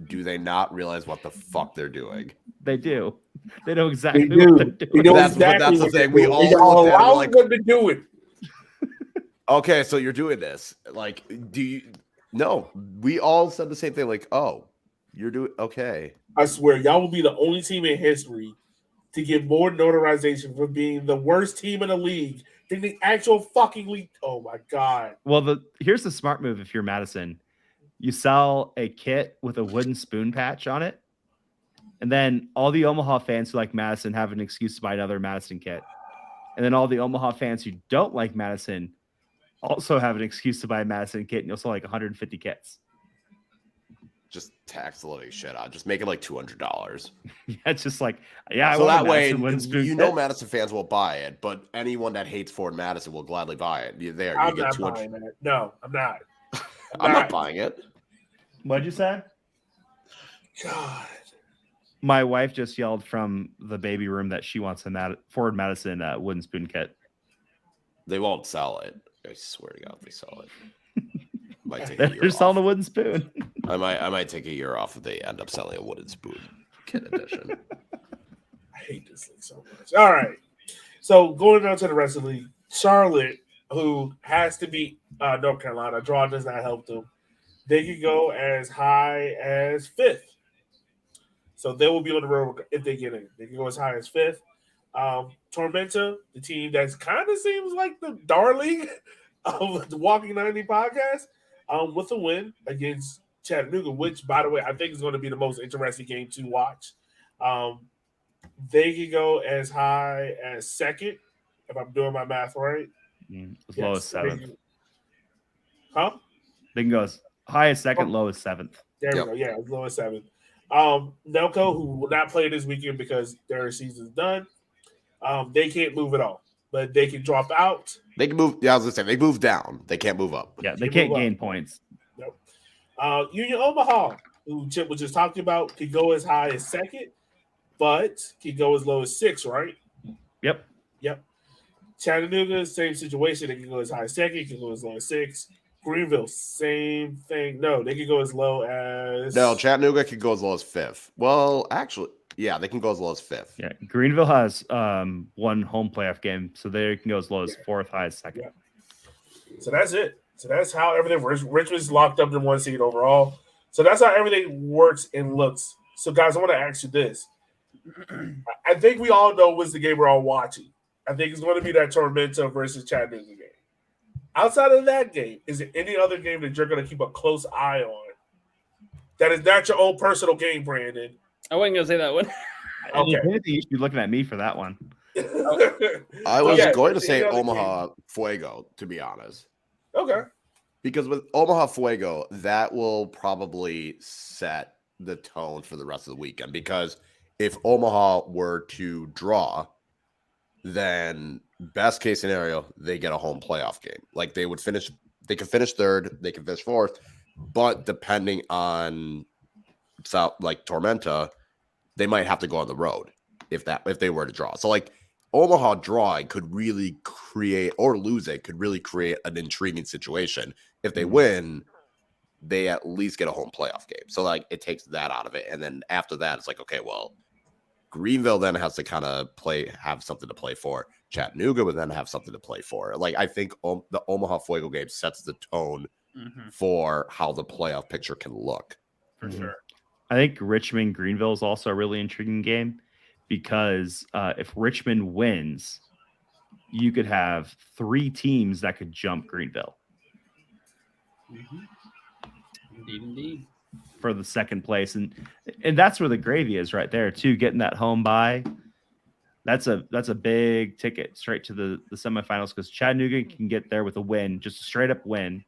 do they not realize what the fuck they're doing? they do. They know exactly They what do. they're You doing. know That's exactly the what thing. they're We doing. all Y'all looked at it, we're allow like- them to do it. Okay, so you're doing this. Like, do you no, we all said the same thing, like, oh, you're doing okay. I swear, y'all will be the only team in history to get more notarization for being the worst team in the league than the actual fucking league. Oh my God. Well, here's the smart move if you're Madison. You sell a kit with a wooden spoon patch on it, and then all the Omaha fans who like Madison have an excuse to buy another Madison kit. And then all the Omaha fans who don't like Madison also have an excuse to buy a Madison kit, and you'll sell like 150 kits. Just tax the living shit out. Just make it like $200. Yeah, it's just like, yeah, I So want that a way, Madison wooden spoon you know, kit. Madison fans will buy it, but anyone that hates Ford Madison will gladly buy it. You I'm get not 200. buying that. No, I'm not. I'm not buying it. What'd you say? God. My wife just yelled from the baby room that she wants a Ford Madison wooden spoon kit. They won't sell it. I swear to God, if they sell it. Might take a They're year selling off. a wooden spoon. I might take a year off if they end up selling a wooden spoon kit edition. I hate this league so much. All right. So going on to the rest of the league, Charlotte, who has to beat North Carolina, draw does not help them. They could go as high as 5th. So they will be on the road if they get in. They can go as high as 5th. Tormenta, the team that kind of seems like the darling of the Walking 90 podcast, with a win against Chattanooga, which, by the way, I think is going to be the most interesting game to watch. They could go as high as 2nd, if I'm doing my math right. As low as 7th. Huh? They can go as high as 2nd, low as 7th. There we Yep. go. Yeah, as low as 7th. Nelco, who will not play this weekend because their season's done, they can't move at all, but they can drop out. They can move. Yeah, I was gonna say they move down. They can't move up. Yeah, they They can't move up. gain points. Union Omaha, who Chip was just talking about, could go as high as 2nd, but could go as low as 6th, right? Yep. Chattanooga, same situation. They can go as high as 2nd, can go as low as 6th. Greenville, same thing. No, they can go as low as No, Chattanooga could go as low as 5th. Well, actually, yeah, they can go as low as 5th. Yeah. Greenville has one home playoff game, so they can go as low as 4th, high as 2nd. Yeah. So that's it. So that's how everything works. Richmond's locked up in 1 seed overall. So that's how everything works and looks. So, guys, I want to ask you this. I think we all know what's the game we're all watching. I think it's going to be that Tormenta versus Chattanooga game. Outside of that game, is there any other game that you're going to keep a close eye on That is not your own personal game, Brandon. I wasn't gonna say that one. Okay. If anything, you should be looking at me for that one. I was Yeah, going to say the other Omaha Fuego, to be honest. Okay. Because with Omaha Fuego, that will probably set the tone for the rest of the weekend. Because if Omaha were to draw, then best case scenario, they get a home playoff game. Like they could finish third, they could finish fourth, but depending on South, like Tormenta, they might have to go on the road if they were to draw. So like Omaha drawing could really create, or losing could really create an intriguing situation. If they win, they at least get a home playoff game. So like it takes that out of it. And then after that, it's like, okay, well, Greenville then has to kind of have something to play for. Chattanooga would then have something to play for. Like I think the Omaha Fuego game sets the tone for how the playoff picture can look. For sure. I think Richmond Greenville is also a really intriguing game because if Richmond wins, you could have 3 teams that could jump Greenville. Indeed. For the second place, and that's where the gravy is right there too. Getting that home bye, that's a big ticket straight to the semifinals because Chattanooga can get there with a win, just a straight up win.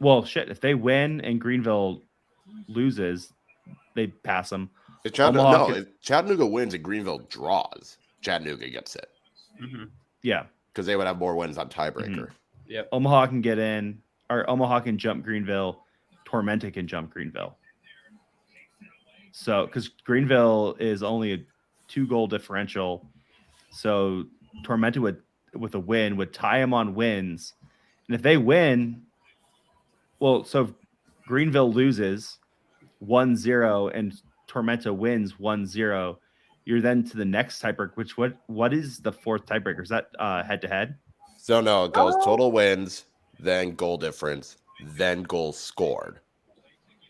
Well, shit, if they win and Greenville loses, they pass them. If Chattanooga wins and Greenville draws, Chattanooga gets it. Yeah, because they would have more wins on tiebreaker. Yep. Omaha can get in. Or Omaha can jump Greenville, Tormenta can jump Greenville. So, because Greenville is only a 2-goal differential, so Tormenta with a win would tie them on wins, and if they win, well, so if Greenville loses 1-0 and Tormenta wins 1-0, you're then to the next tiebreaker. Which what is the fourth tiebreaker? Is that head to head? So no, it goes total wins, then goal difference, then goals scored.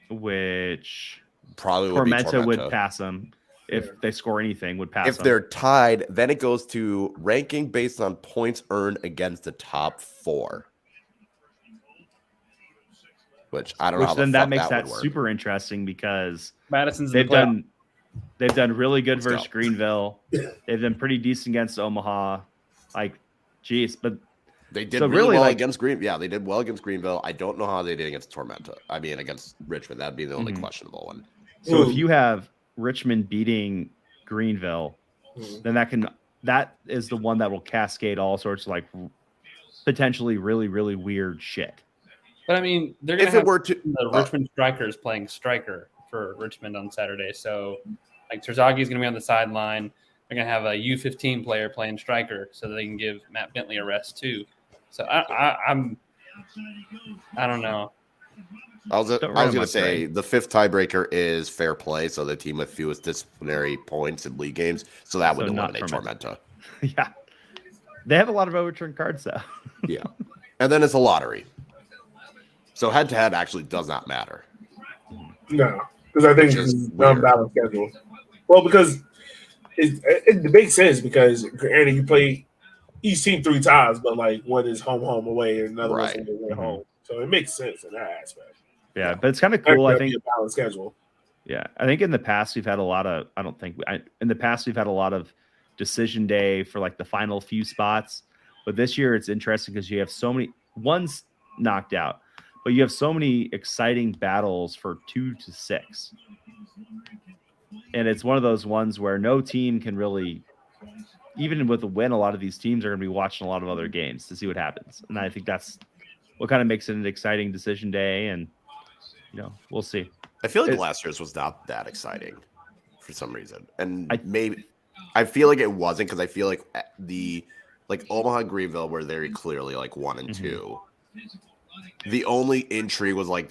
Which probably would Tormenta would pass them if they score anything. Would pass if them. They're tied. Then it goes to ranking based on points earned against the top 4. Which I don't know. How then that makes that that super interesting because Madison's they've done really good versus go. Greenville. They've been pretty decent against Omaha. Like, geez, but they did really well against Greenville. Yeah, they did well against Greenville. I don't know how they did against Tormenta. I mean, against Richmond, that'd be the only questionable one. So if you have Richmond beating Greenville, then that is the one that will cascade all sorts of like potentially really, really weird shit. But I mean, they're going to have the Richmond strikers playing striker for Richmond on Saturday. So like Terzaghi is going to be on the sideline. They're going to have a U15 player playing striker so that they can give Matt Bentley a rest too. So I don't know. I was going to say the 5th tiebreaker is fair play. So the team with fewest disciplinary points in league games. So that would eliminate Tormenta. Yeah. They have a lot of overturned cards though. Yeah. And then it's a lottery. So head-to-head actually does not matter. No, because I think it's an unbalanced schedule. Well, because it makes sense because granted you play each team 3 times, but like one is home, away, and another one's away, home. So it makes sense in that aspect. Yeah, but it's kind of cool. I think a balanced schedule. Yeah, I think in the past we've had a lot of. In the past we've had a lot of decision day for like the final few spots, but this year it's interesting because you have so many ones knocked out. But you have so many exciting battles for 2 to 6. And it's one of those ones where no team can really, even with a win, a lot of these teams are going to be watching a lot of other games to see what happens. And I think that's what kind of makes it an exciting decision day. And, we'll see. I feel like last year's was not that exciting for some reason. And I feel like it wasn't because I feel like Omaha and Greenville were very clearly like 1 and 2. The only intrigue was like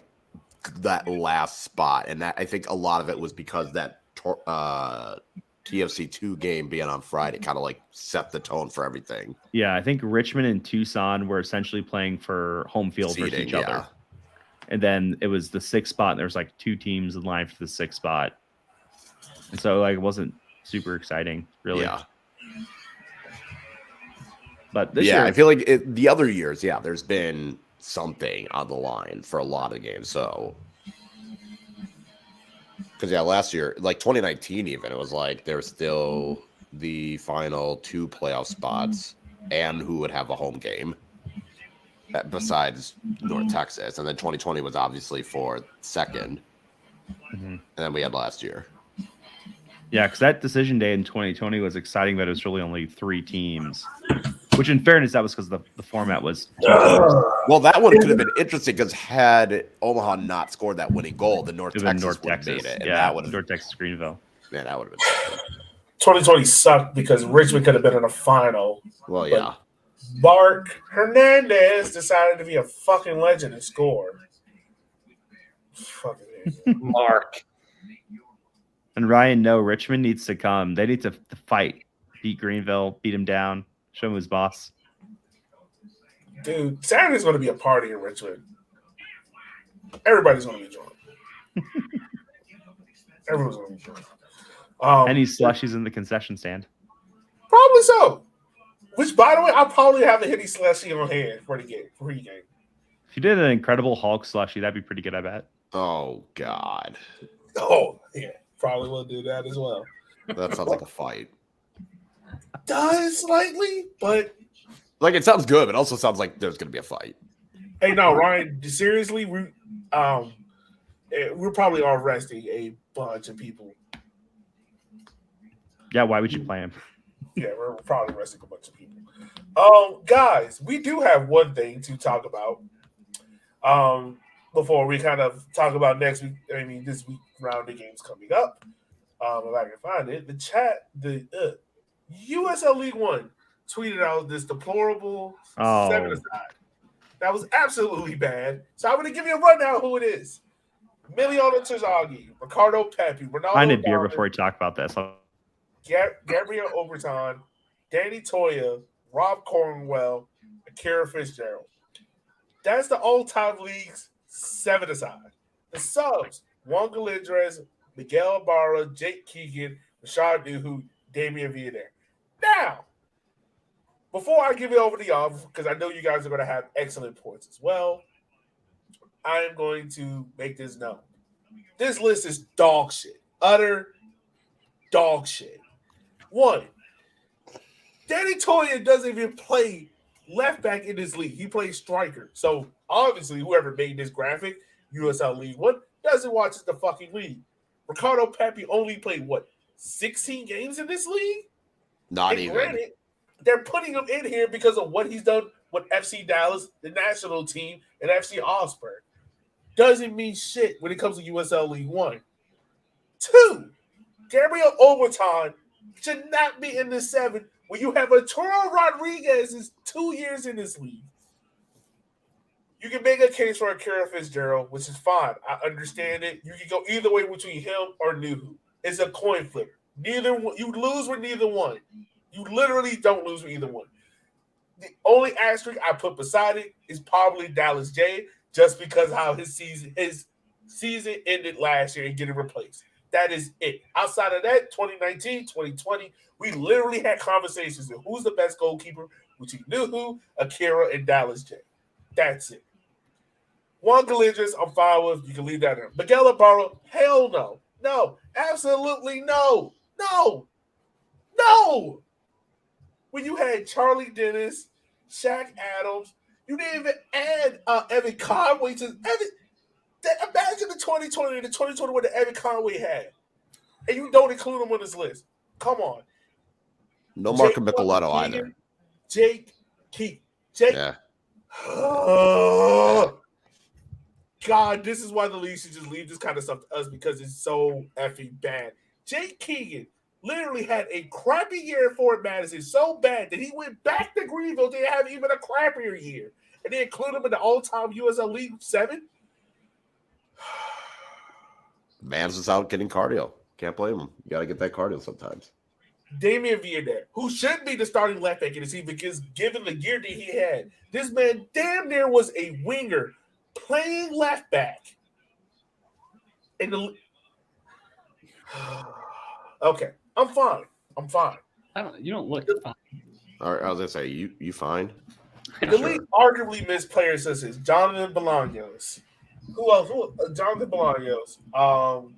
that last spot, and that I think a lot of it was because that TFC2 game being on Friday kind of like set the tone for everything. Yeah, I think Richmond and Tucson were essentially playing for home field versus each other. And then it was the 6th spot, and there was like 2 teams in line for the 6th spot. And so like it wasn't super exciting, really. Yeah. But this year, I feel like the other years, there's been something on the line for a lot of games. So, because last year, like 2019, even it was like there was still the final 2 playoff spots, and who would have a home game besides North Texas, and then 2020 was obviously for second, and then we had last year. Yeah, because that decision day in 2020 was exciting, but it was really only 3 teams. Which, in fairness, that was because the format was 2 teams. Well, that one could have been interesting because had Omaha not scored that winning goal, then North Texas would have made it. And that would have North Texas Greenville. Man, that would have been 2020 sucked because Richmond could have been in the final. Well, yeah. Mark Hernandez decided to be a fucking legend and score. Fucking Mark. And Ryan, no, Richmond needs to come. They need to fight, beat Greenville, beat him down, show him his boss. Dude, Saturday's going to be a party in Richmond. Everybody's going to be drunk. Everyone's going to be drunk. Any slushies in the concession stand? Probably so. Which, by the way, I'll probably have a Henny slushie on hand for the game, pre-game. If you did an Incredible Hulk slushie, that'd be pretty good, I bet. Oh, God. Oh, yeah. Probably will do that as well. That sounds like a fight. Does slightly, but like it sounds good, but it also sounds like there's going to be a fight. Hey, no, Ryan. Seriously, we're probably arresting a bunch of people. Yeah, why would you play him? Yeah, we're probably arresting a bunch of people. Guys, we do have one thing to talk about. Before we kind of talk about next week, this week round of games coming up. If I can find it, the USL League One tweeted out this deplorable 7-aside. That was absolutely bad. So I'm going to give you a rundown of who it is. Miliona Terzaghi, Ricardo Pepi, Ronaldo. Find a beer before we talk about this. Gabriel Overton, Danny Toya, Rob Cornwell, Akira Fitzgerald. That's the all-time league's 7-aside. The subs: Juan Galindres, Miguel Ibarra, Jake Keegan, Rashad Nuhu, Damian Villanueva. Now, before I give it over to y'all, because I know you guys are going to have excellent points as well, I am going to make this known. This list is dog shit. Utter dog shit. 1, Danny Toya doesn't even play left back in this league. He plays striker. So, obviously, whoever made this graphic, USL League One, doesn't watch the fucking league. Ricardo Pepi only played, 16 games in this league? Not and even. Granted, they're putting him in here because of what he's done with FC Dallas, the national team, and FC Augsburg. Doesn't mean shit when it comes to USL League One. 2, Gabriel Overton should not be in the 7 when you have Arturo Rodriguez is 2 years in this league. You can make a case for Akira Fitzgerald, which is fine. I understand it. You can go either way between him or Nuhu. It's a coin flip. Neither one, you lose with neither one. You literally don't lose with either one. The only asterisk I put beside it is probably Dallas J, just because how his season ended last year and getting replaced. That is it. Outside of that, 2019, 2020, we literally had conversations of who's the best goalkeeper between Nuhu, Akira, and Dallas J. That's it. Juan Galindres, I'm fine with. You can leave that in. Miguel Ibarra, hell no. No. Absolutely no. No. No. When you had Charlie Dennis, Shaq Adams, you didn't even add Evan Conway to Evan. Imagine the 2020 and the 2021 that Evan Conway had. And you don't include him on this list. Come on. No Marco Micheletto either. Jake Keith. Jake. Yeah. God, this is why the league should just leave this kind of stuff to us because it's so effing bad. Jake Keegan literally had a crappy year for Madison, so bad that he went back to Greenville to have even a crappier year. And they include him in the all-time USL League 7. Man's just out getting cardio. Can't blame him. You got to get that cardio sometimes. Damian Villanueva, who should be the starting left back in the team because given the gear that he had, this man damn near was a winger playing left back. Okay, I'm fine. You don't look fine. All right, I was gonna say you fine. The league arguably missed players such as Jonathan Bolaños. Who else? Jonathan Bolaños.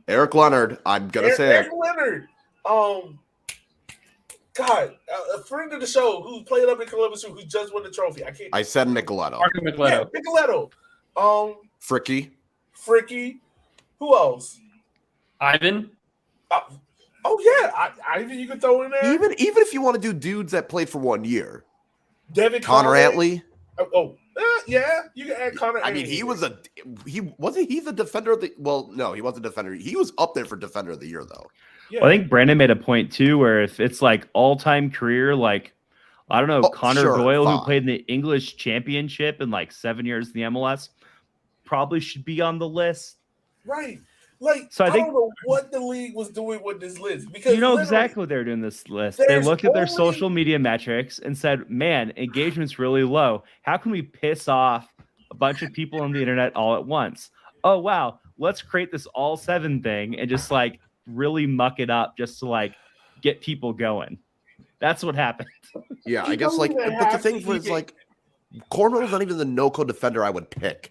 Eric Leonard. I'm gonna say Eric Leonard. God, a friend of the show who played up in Columbus who just won the trophy. I said Nicoletto. Marco Nicoletto. Yeah, Nicoletto. Fricky. Who else? Ivan. Ivan. You can throw in there. Even if you want to do dudes that played for 1 year. Devin Connor Conway. Antley. Yeah, you can add Connor. I mean, he wasn't he the defender of the. Well, no, he wasn't a defender. He was up there for defender of the year though. Yeah. Well, I think Brandon made a point too, where if it's like all-time career, like I don't know, Connor Doyle, who played in the English Championship in like 7 years in the MLS, probably should be on the list. Right. Like, so I don't know what the league was doing with this list, because you know exactly what they're doing this list. They looked at their social media metrics and said, "Man, engagement's really low. How can we piss off a bunch of people on the internet all at once? Oh wow, let's create this all 7 thing and just like really muck it up just to like get people going." That's what happened. Yeah, I guess like, but the thing was like, Cornwell's not even the no-code defender I would pick.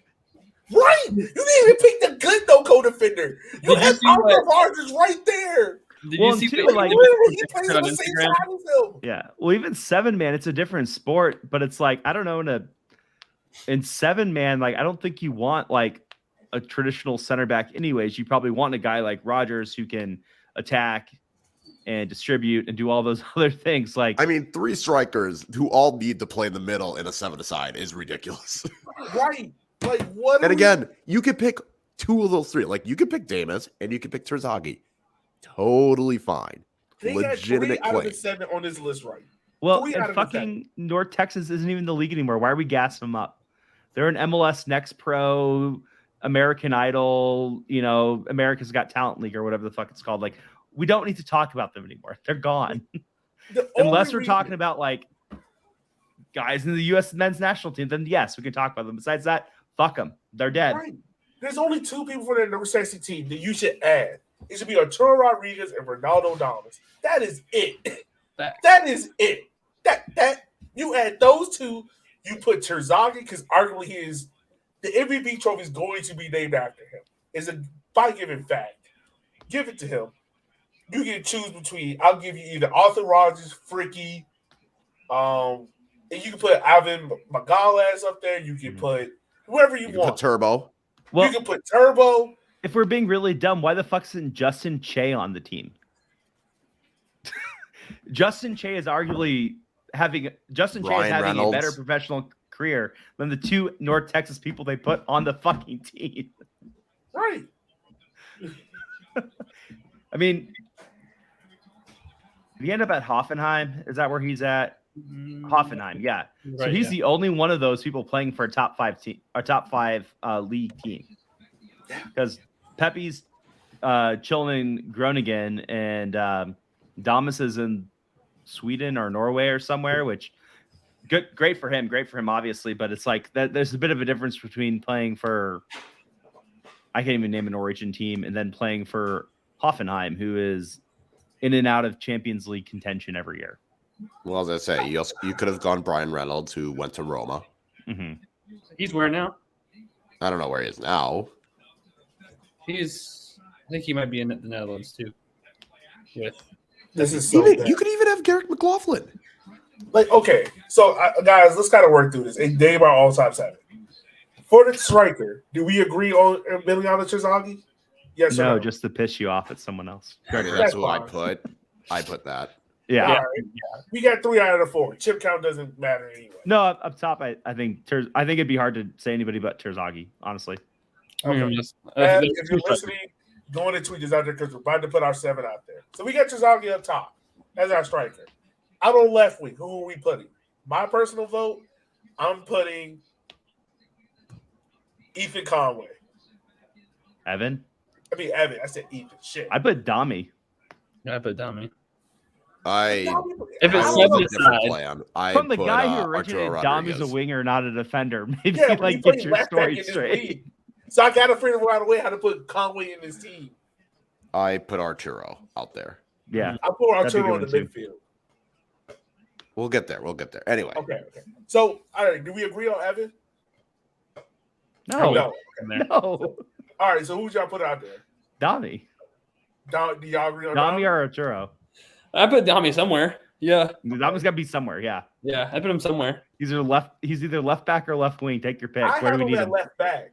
Right, you didn't even pick the good no-code defender. You have Arthur Rogers right there. Did you see he plays on the same side as him. Yeah, well, even 7-man, it's a different sport, but it's like I don't know in 7-man, like I don't think you want like a traditional center back. Anyways, you probably want a guy like Rogers who can attack and distribute and do all those other things. Like, I mean, 3 strikers who all need to play in the middle in a 7-a-side is ridiculous. Right. Like, what? And again, you could pick 2 of those 3. Like, you could pick Damas and you could pick Terzaghi. Totally fine. They legitimate got 3 claim. out of the 7 on this list, right? Well, and fucking North Texas isn't even the league anymore. Why are we gassing them up? They're an MLS Next Pro, American Idol, you know, America's Got Talent League or whatever the fuck it's called. Like, we don't need to talk about them anymore. They're gone. Unless we're talking about like guys in the U.S. men's national team, then yes, we can talk about them. Besides that, fuck them. They're dead. Right. There's only 2 people for the number 60 team that you should add. It should be Arturo Rodriguez and Ronaldo Damas. That is it. That is it. That you add those 2, you put Terzaghi, because arguably the MVP trophy is going to be named after him. It's a by given fact. Give it to him. You can choose between. I'll give you either Arthur Rogers, Fricky, and you can put Ivan Magales up there. You can put whoever you want. Put Turbo. Well, you can put Turbo. If we're being really dumb, why the fuck isn't Justin Che on the team? Justin Che is arguably having a better professional career than the 2 North Texas people they put on the fucking team. Right. I mean, did he end up at Hoffenheim? Is that where he's at? Hoffenheim, yeah. Right, so he's the only one of those people playing for a top 5 team, or top 5 league team. Because Pepe's chilling in Groningen, and Damas is in Sweden or Norway or somewhere, which great for him, obviously. But it's like that. There's a bit of a difference between playing for, I can't even name an Origin team, and then playing for Hoffenheim, who is in and out of Champions League contention every year. Well, as I say, you could have gone Brian Reynolds, who went to Roma. Mm-hmm. He's where now? I don't know where he is now. I think he might be in the Netherlands too. This is so you could even have Garrett McLaughlin. Like, okay, so guys, let's kind of work through this and name our all-time 7. For the striker, do we agree on Emiliano Terzaghi? Yes or no? Just to piss you off at someone else. I mean, that's who I put. I put that. Yeah. Right. We got 3 out of the 4. Chip count doesn't matter anyway. No, up top, I think it'd be hard to say anybody but Terzaghi, honestly. Okay. If you're listening, go on and tweet this out there, because we're about to put our 7 out there. So we got Terzaghi up top as our striker. Out on left wing, who are we putting? My personal vote, I'm putting Ethan Conway. Evan? I said Ethan. Shit. I put Dami. Yeah, I put Dami. If it's 7 from the guy who originated Dami's a winger, not a defender. Maybe get your story straight. So I got to figure out a way how to put Conway in this team. I put Arturo out there. Yeah, I put Arturo in the midfield. We'll get there. Anyway. Okay. So, all right, do we agree on Evan? No. No. No. All right, so who'd y'all put out there? Dami. Do y'all agree on Dami or Arturo? I put Dami somewhere. Yeah. Dami's got to be somewhere. Yeah. Yeah, I put him somewhere. He's either left back or left wing. Take your pick. I Where have do we him need at him? left back.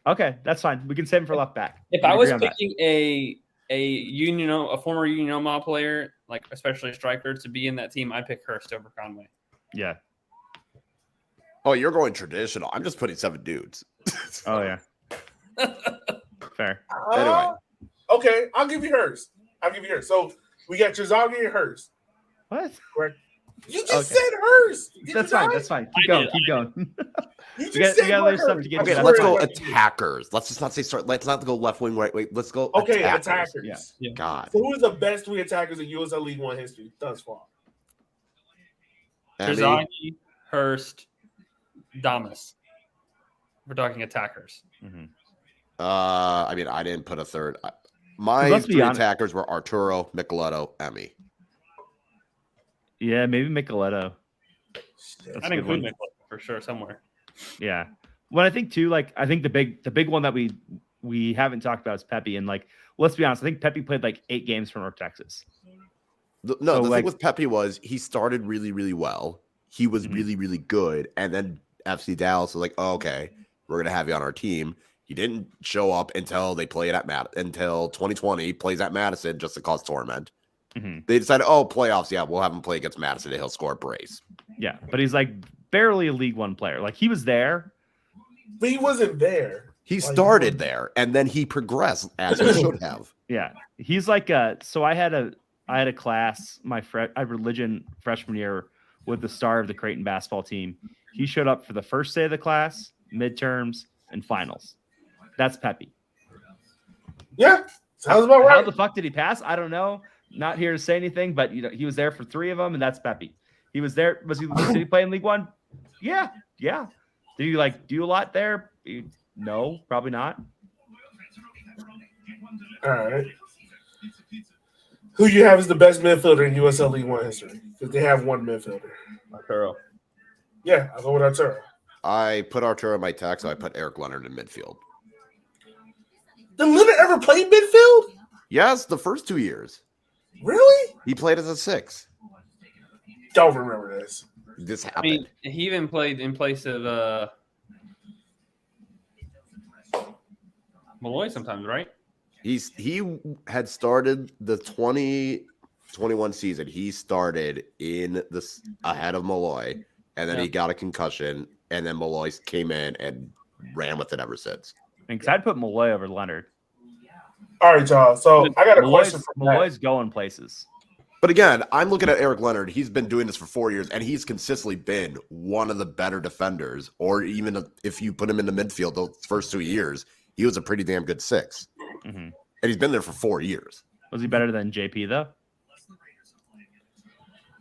Okay, that's fine. We can save him for left back. If We I was agree on that. picking a former Union Omaha player, like especially a striker, to be in that team, I'd pick Hurst over Conway. Yeah. Oh, you're going traditional. I'm just putting 7 dudes. Oh yeah. Fair. Anyway. Okay, I'll give you Hurst. So we got Trezagi and Hurst. What? Correct. You just Okay. said Hurst. Did That's you fine. not? That's fine. I Keep did. going. You We just got said other Hurst. stuff to get Okay, to. let's Sorry. go attackers. Let's just not say start. Let's not go left wing, right wing. Let's go Okay, attackers. attackers. Yeah. God. So who is the best 3 attackers in USL League One history thus far? Emmy, Trezagi, Hurst, Damas. We're talking attackers. Mhm. I mean, I didn't put a third. My Let's be 3 honest. attackers were Arturo, Micheletto, Emmy. Yeah, maybe Micheletto. That's I a think good one. Food for sure somewhere. Yeah. Well, I think too, I think the big one that we haven't talked about is Pepe. And let's be honest, I think Pepe played 8 games for North Texas. The So, thing with Pepe was he started really, really well. He was Mhm. really, really good. And then FC Dallas was like, oh, okay, we're going to have you on our team. He didn't show up until they played until 2020, plays at Madison just to cause torment. Mhm. They decided, playoffs, yeah, we'll have him play against Madison and he'll score a brace. Yeah, but he's barely a League One player. He was there. But he wasn't there. He started there and then he progressed as he should have. Yeah, he's so I had a class I had religion freshman year with the star of the Creighton basketball team. He showed up for the first day of the class, midterms, and finals. That's Pepe. Yeah, sounds about How right. the fuck did he pass? I don't know. Not here to say anything, but he was there for 3 of them, and that's Pepe. He was there. Did he play in League One? Yeah. Did he do a lot there? No, probably not. All right. Who you have as the best midfielder in USL League One history? Because they have one midfielder. Arturo. Yeah, I'll go with Arturo. I put Arturo in my tag, so I put Eric Leonard in midfield. Did Leonard ever play midfield? Yes, the first 2 years. Really? He played as a 6. Don't remember this. This I happened. mean, he even played in place of Malloy sometimes, right? He had started the 2021 season. He started in this ahead of Malloy, and then he got a concussion, and then Malloy came in and ran with it ever since. Because I'd put Malloy over Leonard. All right, y'all. So I got a question for Matt. Malloy's going places. But again, I'm looking at Eric Leonard. He's been doing this for 4 years, and he's consistently been one of the better defenders. Or even if you put him in the midfield, the first 2 years, he was a pretty damn good 6. Mm-hmm. And he's been there for 4 years. Was he better than JP though?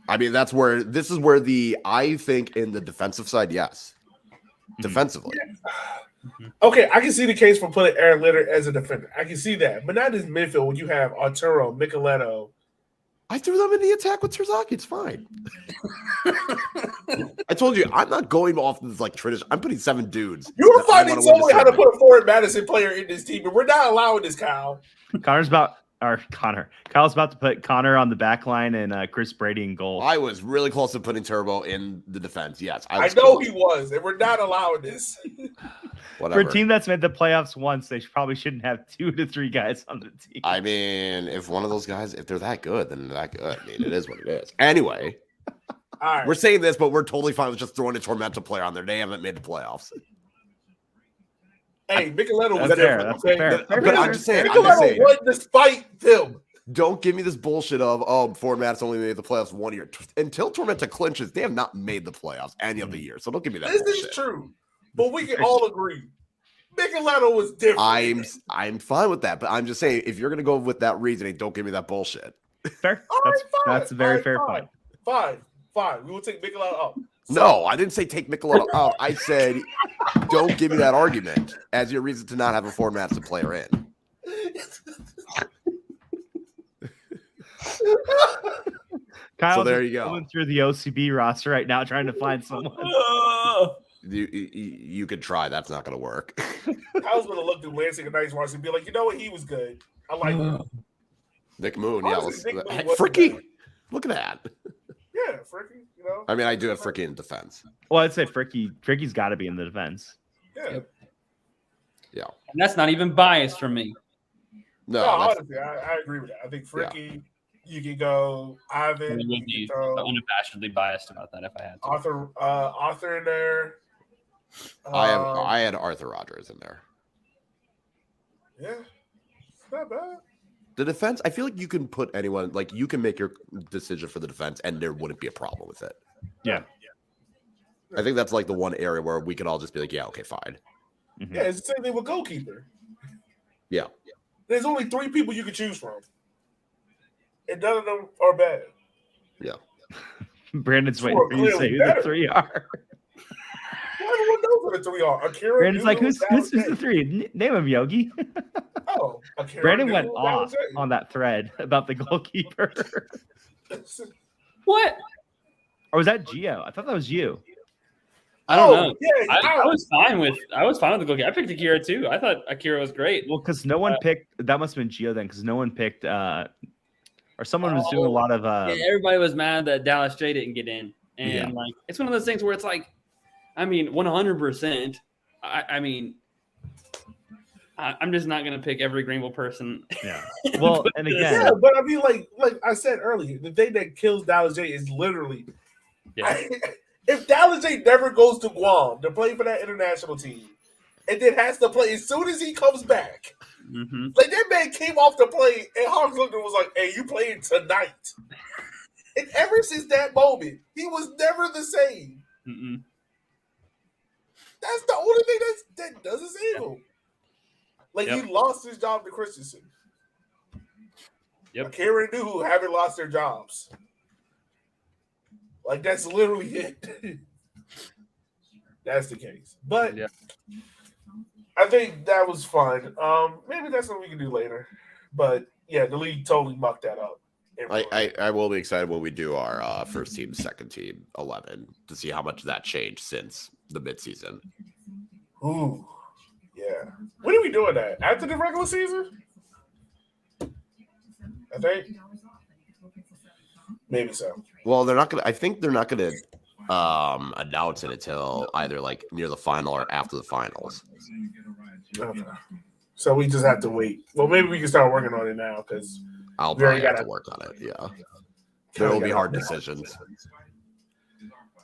I mean, I think in the defensive side, yes. Defensively. Okay, I can see the case for putting Eric Leonard as a defender. I can see that. But not as midfield when you have Arturo, Micheletto. I threw them in the attack with Terzaki. It's fine. I told you, I'm not going off this tradition. I'm putting 7 dudes. You were that I finding wanna some win way the how to tournament. put a forward Madison player in this team, and we're not allowing this, Kyle. Kyle's about to put Connor on the back line and Chris Brady in goal. I was really close to putting Turbo in the defense. Yes, I know he was, and we're not allowing this. Whatever. For a team that's made the playoffs once, they probably shouldn't have 2 to 3 guys on the team. I mean, if one of those guys, if they're that good, then they're that good. I mean, it is what it is. Anyway, All right. we're saying this, but we're totally fine with just throwing a Tormenta player on there. They haven't made the playoffs. Hey, Micheletto was That's fair. different. That's Okay? fair. But I'm just saying. Micheletto won despite them. Don't give me this bullshit of Fort Matt's only made the playoffs 1 year. Until Tormenta clinches, they have not made the playoffs any of the year. So don't give me that This bullshit. is true, but we can all agree Micheletto was different. I'm fine with that, but I'm just saying if you're gonna go with that reasoning, don't give me that bullshit. Fair. All right, fine. That's a very All right, fair fine. point. Fine. We will take Micheletto up. So, No, I didn't say take Micheletto out. I said don't give me that argument as your reason to not have a Fort Madison player in. Kyle's there you go. going through the OCB roster right now, trying to find someone. You could try. That's not going to work. I was going to look through Lansing and Nice roster and be like, you know what? He was good. I like him. Nick Moon, Honestly, yeah. Nick Moon Fricky, wasn't look at that. Yeah, Fricky, you know. I mean, I do have Fricky in defense. Well, I'd say Fricky's got to be in the defense. Yeah. Yep. Yeah. And that's not even biased from me. No, No, that's, honestly, I agree with that. I think Fricky, you can go I Ivan, would you be can throw unabashedly biased about that if I had to. Arthur in there. I had Arthur Rogers in there. Yeah, it's not bad. The defense, I feel like you can put anyone, like you can make your decision for the defense and there wouldn't be a problem with it. Yeah. I think that's like the one area where we could all just be like, yeah, okay, fine. Mhm. Yeah, it's the same thing with goalkeeper. Yeah. There's only 3 people you can choose from, and none of them are bad. Yeah. Brandon's waiting Well, for you to say clearly who better. the 3 are. Everyone knows who the 3 are. Akira, Brandon's like, Newell, who's the Dallas 3? Name him, Yogi. Oh, Akira, Brandon went Newell, off Dallas on that thread about the goalkeeper. What? Or was that Gio? I thought that was you. I don't know. Yeah, I was fine with the goalkeeper. I picked Akira too. I thought Akira was great. Well, because no one picked. That must have been Gio then, because no one picked. Or someone was doing a lot of. Yeah, everybody was mad that Dallas J didn't get in, and Yeah. like it's one of those things where it's like, I mean, 100%. I mean, I'm just not gonna pick every Greenville person. Yeah. Well, and again, yeah, but I mean, like I said earlier, the thing that kills Dallas J is literally, Yeah. if Dallas J never goes to Guam to play for that international team, and then has to play as soon as he comes back, Mm-hmm. like that man came off to play, and Hawks looked and was like, "Hey, you playing tonight?" And ever since that moment, he was never the same. Mm-mm. That's the only thing that doesn't save him. Like Yep. he lost his job to Christensen. Yep. Akira and New haven't lost their jobs. Like that's literally it. That's the case. But Yeah. I think that was fun. Maybe that's what we can do later. But yeah, the league totally mucked that up. I will be excited when we do our first team, second team 11 to see how much that changed since the midseason. Ooh, yeah. When are we doing that? After the regular season? I think. Maybe so. Well, I think they're not gonna announce it until either like near the final or after the finals. Okay. So we just have to wait. Well, maybe we can start working on it now because I'll We already probably have got to work on it. Yeah, we there will be got hard it. decisions.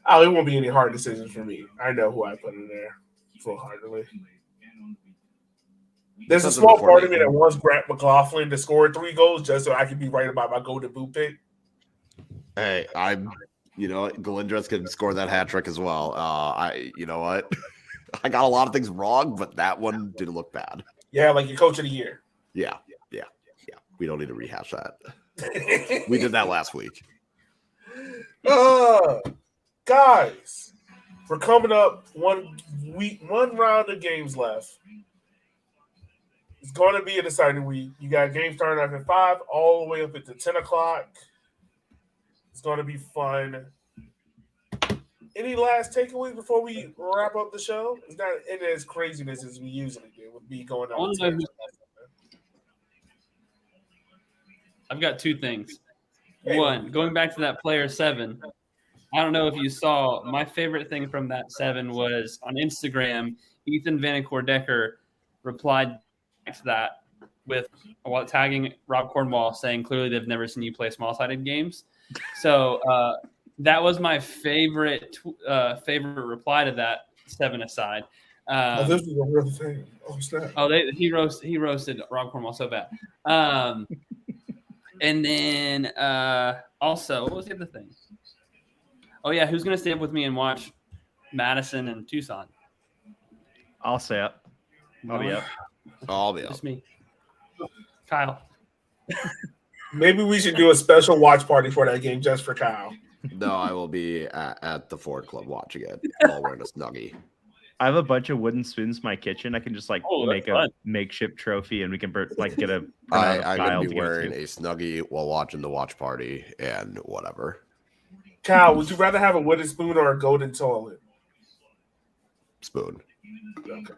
Oh, it won't be any hard decisions for me. I know who I put in there full-heartedly. There's a Something small before part of they- me that wants Grant McLaughlin to score 3 goals just so I can be right about my golden boot pick. Hey, Galindra's can score that hat trick as well. You know what? I got a lot of things wrong, but that one didn't look bad. Yeah, like your coach of the year. Yeah. We don't need to rehash that. We did that last week. Guys, we're coming up 1 week, 1 round of games left. It's going to be an exciting week. You got games starting off at 5 all the way up into 10 o'clock. It's going to be fun. Any last takeaways before we wrap up the show? It's not as craziness as we usually do with me going on. I've got 2 things. Hey. 1, going back to that player 7. I don't know if you saw, my favorite thing from that 7 was on Instagram, Ethan Vanacore-Decker replied to that while tagging Rob Cornwall, saying clearly they've never seen you play small-sided games. So that was my favorite reply to that 7 aside. This is a real thing. Oh, snap. Oh, he roasted Rob Cornwall so bad. And then also, what was the other thing? Oh yeah, who's gonna stay up with me and watch Madison and Tucson? I'll stay up. I'll be up. I'll be up. Just me, Kyle. Maybe we should do a special watch party for that game just for Kyle. No, I will be at the Ford Club watching it while wearing a Snuggie. I have a bunch of wooden spoons in my kitchen. I can just That's make a fun. makeshift trophy, and we can get a. I'm going to be wearing a Snuggie while watching the watch party and whatever. Kyle, would you rather have a wooden spoon or a golden toilet? Spoon. Okay.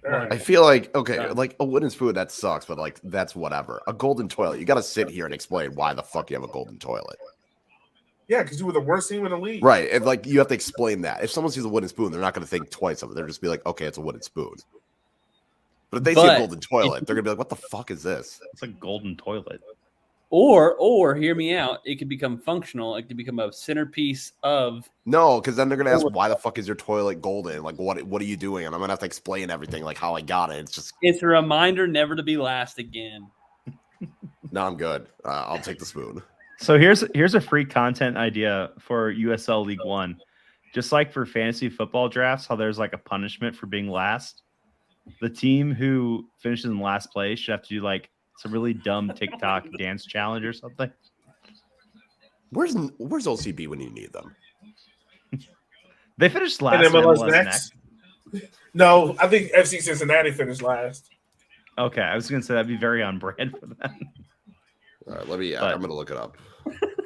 All right. I feel like like a wooden spoon that sucks, but like that's whatever. A golden toilet, you got to sit here and explain why the fuck you have a golden toilet. Yeah, because you were the worst team in the league. Right, and like you have to explain that. If someone sees a wooden spoon, they're not going to think twice of it. They're just be like, okay, it's a wooden spoon. But if they see a golden toilet, they're gonna be like, what the fuck is this? It's a golden toilet. Or hear me out. It could become functional. It could become a centerpiece of. No, because then they're gonna ask, why the fuck is your toilet golden? Like, what are you doing? And I'm gonna have to explain everything, like how I got it. It's a reminder never to be last again. No, I'm good. I'll take the spoon. So here's a free content idea for USL League One. Just like for fantasy football drafts, how there's like a punishment for being last. The team who finishes in last place should have to do like some really dumb TikTok dance challenge or something. Where's OCB when you need them? They finished last. And MLS next. No, I think FC Cincinnati finished last. Okay, I was gonna say that'd be very on brand for them. All right, I'm gonna look it up.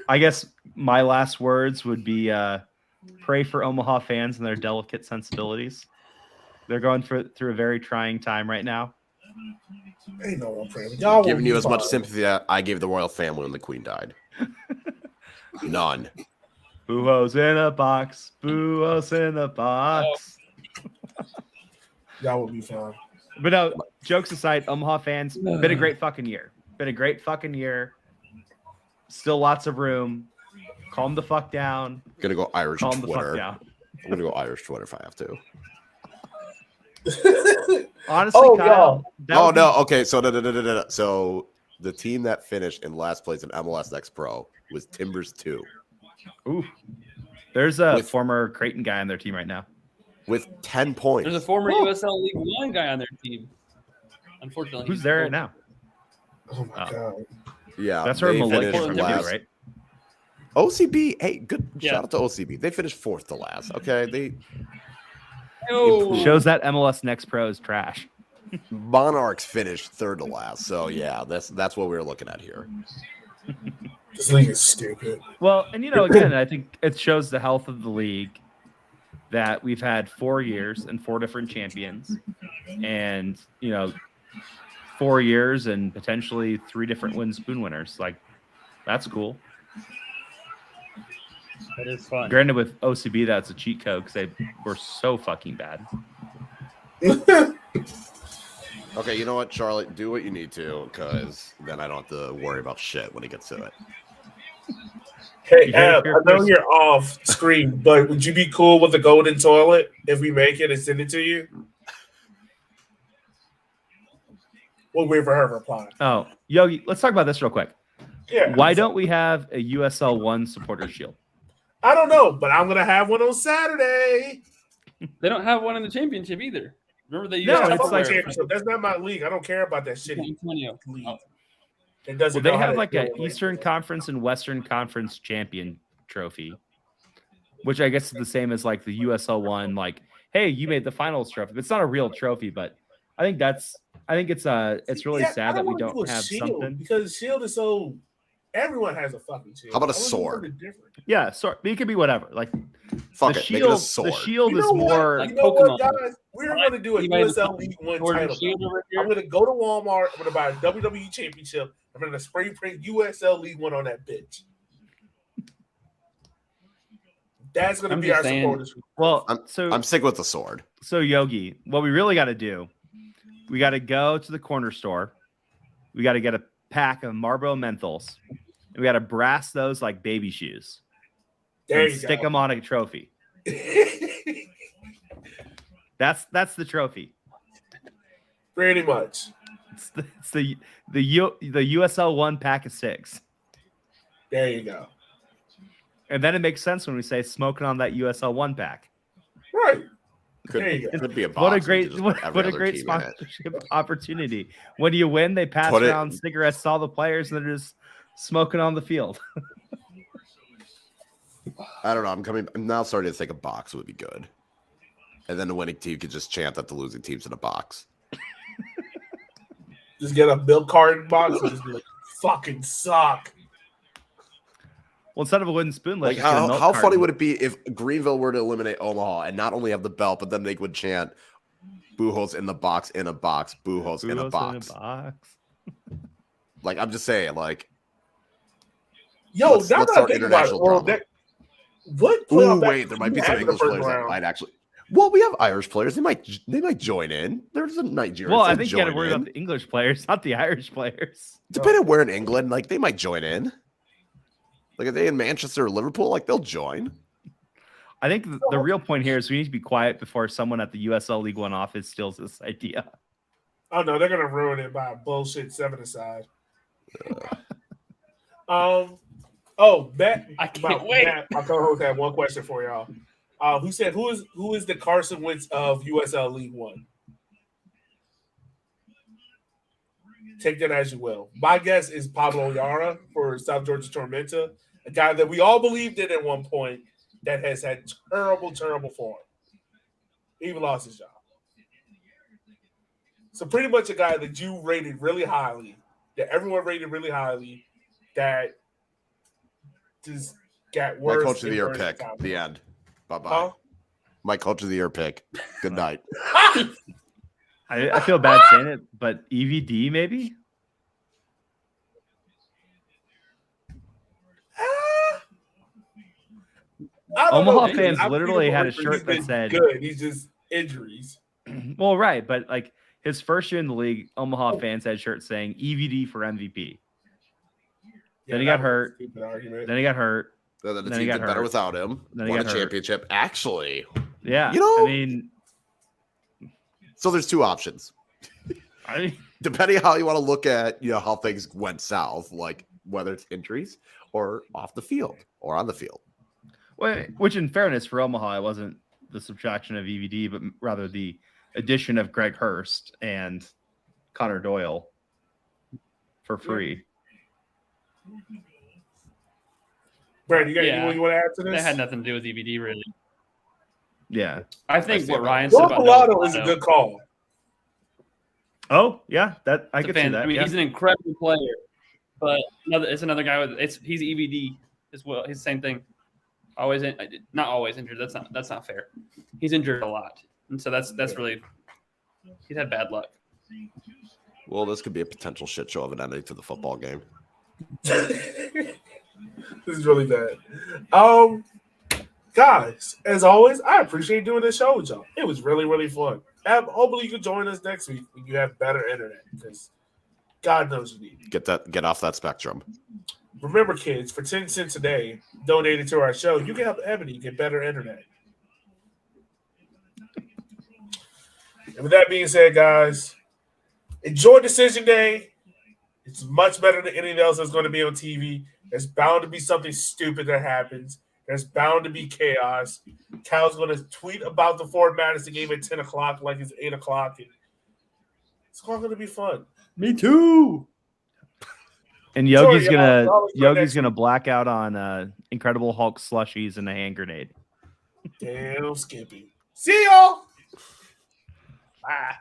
I guess my last words would be pray for Omaha fans and their delicate sensibilities. They're going through a very trying time right now. Ain't no one praying. Y'all giving you as much sympathy that I gave the royal family when the queen died. None. Boo-hoes in a box. Boo-hoes in a box. That would be fun. But no, jokes aside, Omaha fans, been a great fucking year. Been a great fucking year. Still lots of room. Calm the fuck down. Gonna go Irish Calm the fuck Twitter. down. I'm gonna go Irish Twitter if I have to. Honestly, Kyle. No. Okay, so no. So the team that finished in last place in MLS Next Pro was Timbers 2. Ooh. There's a former Creighton guy on their team right now. With 10 points. There's a former USL League One guy on their team. Unfortunately. Who's there right now? Oh my god. Yeah. That's where Malik finished is, last. right? OCB, hey, good shout out to OCB. They finished 4th to last. Okay. They shows that MLS Next Pro is trash. Monarchs finished 3rd to last. So yeah, that's what we were looking at here. This league is stupid. Well, and again, I think it shows the health of the league that we've had 4 years and 4 different champions, and 4 years and potentially 3 different wooden spoon winners. Like, that's cool. That is fun. Granted, with OCB, that's a cheat code because they were so fucking bad. Okay, you know what, Charlotte? Do what you need to, because then I don't have to worry about shit when it gets to it. Hey, Ab, I know you're off screen, but would you be cool with the golden toilet if we make it and send it to you? We'll wait for her to reply. Oh, Yogi, let's talk about this real quick. Yeah. Why don't we have a USL 1 supporter shield? I don't know, but I'm going to have one on Saturday. They don't have one in the championship either. Remember they No, Yeah, it's like- championship. That's not my league. I don't care about that shit. Antonio. League. Oh. It doesn't. Well, they know how have to like do an it. Eastern Conference and Western Conference champion trophy, which I guess is the same as like the USL 1. Like, hey, you made the finals trophy. It's not a real trophy, but I think it's really Yeah, I sad that we wanna do don't a have shield something. because shield is so. Everyone has a fucking shield. How about a I wanna do sword? something different. Yeah, so it could be whatever. Like Fuck the it, make it a shield, sword. the shield You is know what? more. Like You know what, Pokemon. guys? We're going to do a You made USL the League One Jordan title. Shield over here. I'm going to go to Walmart. I'm going to buy a WWE Championship. I'm going to spray print USL League One on that bitch. That's going to I'm be just our saying. supporters. Well, I'm sick with the sword. So Yogi, what we really got to do, we got to go to the corner store. We got to get a pack of Marlboro Menthols. And we got to brass those like baby shoes. There And you stick go. them on a trophy. That's the trophy. Pretty much. It's the USL 1 pack of 6. There you go. And then it makes sense when we say smoking on that USL 1 pack. Right. There you go. Could be a box. What a and great just put every what a other great team in it. sponsorship opportunity. When you win, they pass Put it- around cigarettes to all the players and they're just smoking on the field. I don't know. I'm now starting to think a box would be good. And then the winning team could just chant that the losing team's in a box. Just get a milk carton box and just be like, fucking suck. Well, instead of a wooden spoon, let's Like just get a milk how funny carton. would it be if Greenville were to eliminate Omaha and not only have the belt, but then they would chant "Boo holes in the box, in a box, boo holes in a Boo-holes box." in a box. Like I'm just saying, like Yo, let's now that I start think about it, international well, drama. what Ooh, playoff wait, matches there do might be you some have in the English first players that round? might actually. Well, we have Irish players. They might join in. There's a Nigerian. Well, I think you got to worry about the English players, not the Irish players. Depending on where in England, like they might join in. Like if they in Manchester or Liverpool, like they'll join. I think the real point here is we need to be quiet before someone at the USL League One office steals this idea. Oh no, they're gonna ruin it by a bullshit 7-aside. Matt, I can't wait. Matt, my co-host had one question for y'all. Who said who is the Carson Wentz of USL League One? Take that as you will. My guess is Pablo Yara for South Georgia Tormenta, a guy that we all believed in at one point that has had terrible form. He even lost his job. So pretty much a guy that you rated really highly, that everyone rated really highly, that just got My worse. coach of the year and pick. worse. The end. Bye bye. Huh? My coach of the year pick. Good night. I feel bad saying it, but EVD maybe? Omaha fans literally had a shirt that said good. He's just injuries. Well, right, but like his first year in the league, Omaha fans had shirts saying EVD for MVP. Then he got hurt. Then he got hurt. The Then team he got did better hurt. without him. Then he Won a got hurt. championship. Actually, Yeah. You know- I mean, so there's two options. Depending on how you want to look at, how things went south, like whether it's injuries or off the field or on the field. which in fairness for Omaha, it wasn't the subtraction of EVD, but rather the addition of Greg Hurst and Connor Doyle for free. Brad, you want to add to this? That had nothing to do with EVD, really. Yeah. I think what Ryan Joe said about Pilato is a good call. Oh, yeah. That I It's a could see fan. that. I mean, yeah. he's an incredible player, but it's another guy with he's EVD as well. He's the same thing. Not always injured. That's not fair. He's injured a lot, and so that's really he's had bad luck. Well, this could be a potential shit show of an ending to the football game. This is really bad. Guys, as always, I appreciate doing this show with y'all. It was really, really fun. Hopefully you can join us next week when you have better internet, because God knows you need it. Get off that spectrum. Remember, kids, for 10 cents a day donated to our show, you can help Ebony get better internet. And with that being said, guys, enjoy Decision Day. It's much better than anything else that's going to be on TV. There's bound to be something stupid that happens. There's bound to be chaos. Cal's going to tweet about the Ford Madison game at 10 o'clock like it's 8 o'clock. And it's all going to be fun. Me too. And Yogi's gonna black out on Incredible Hulk slushies and a hand grenade. Damn, Skippy. See y'all. Bye.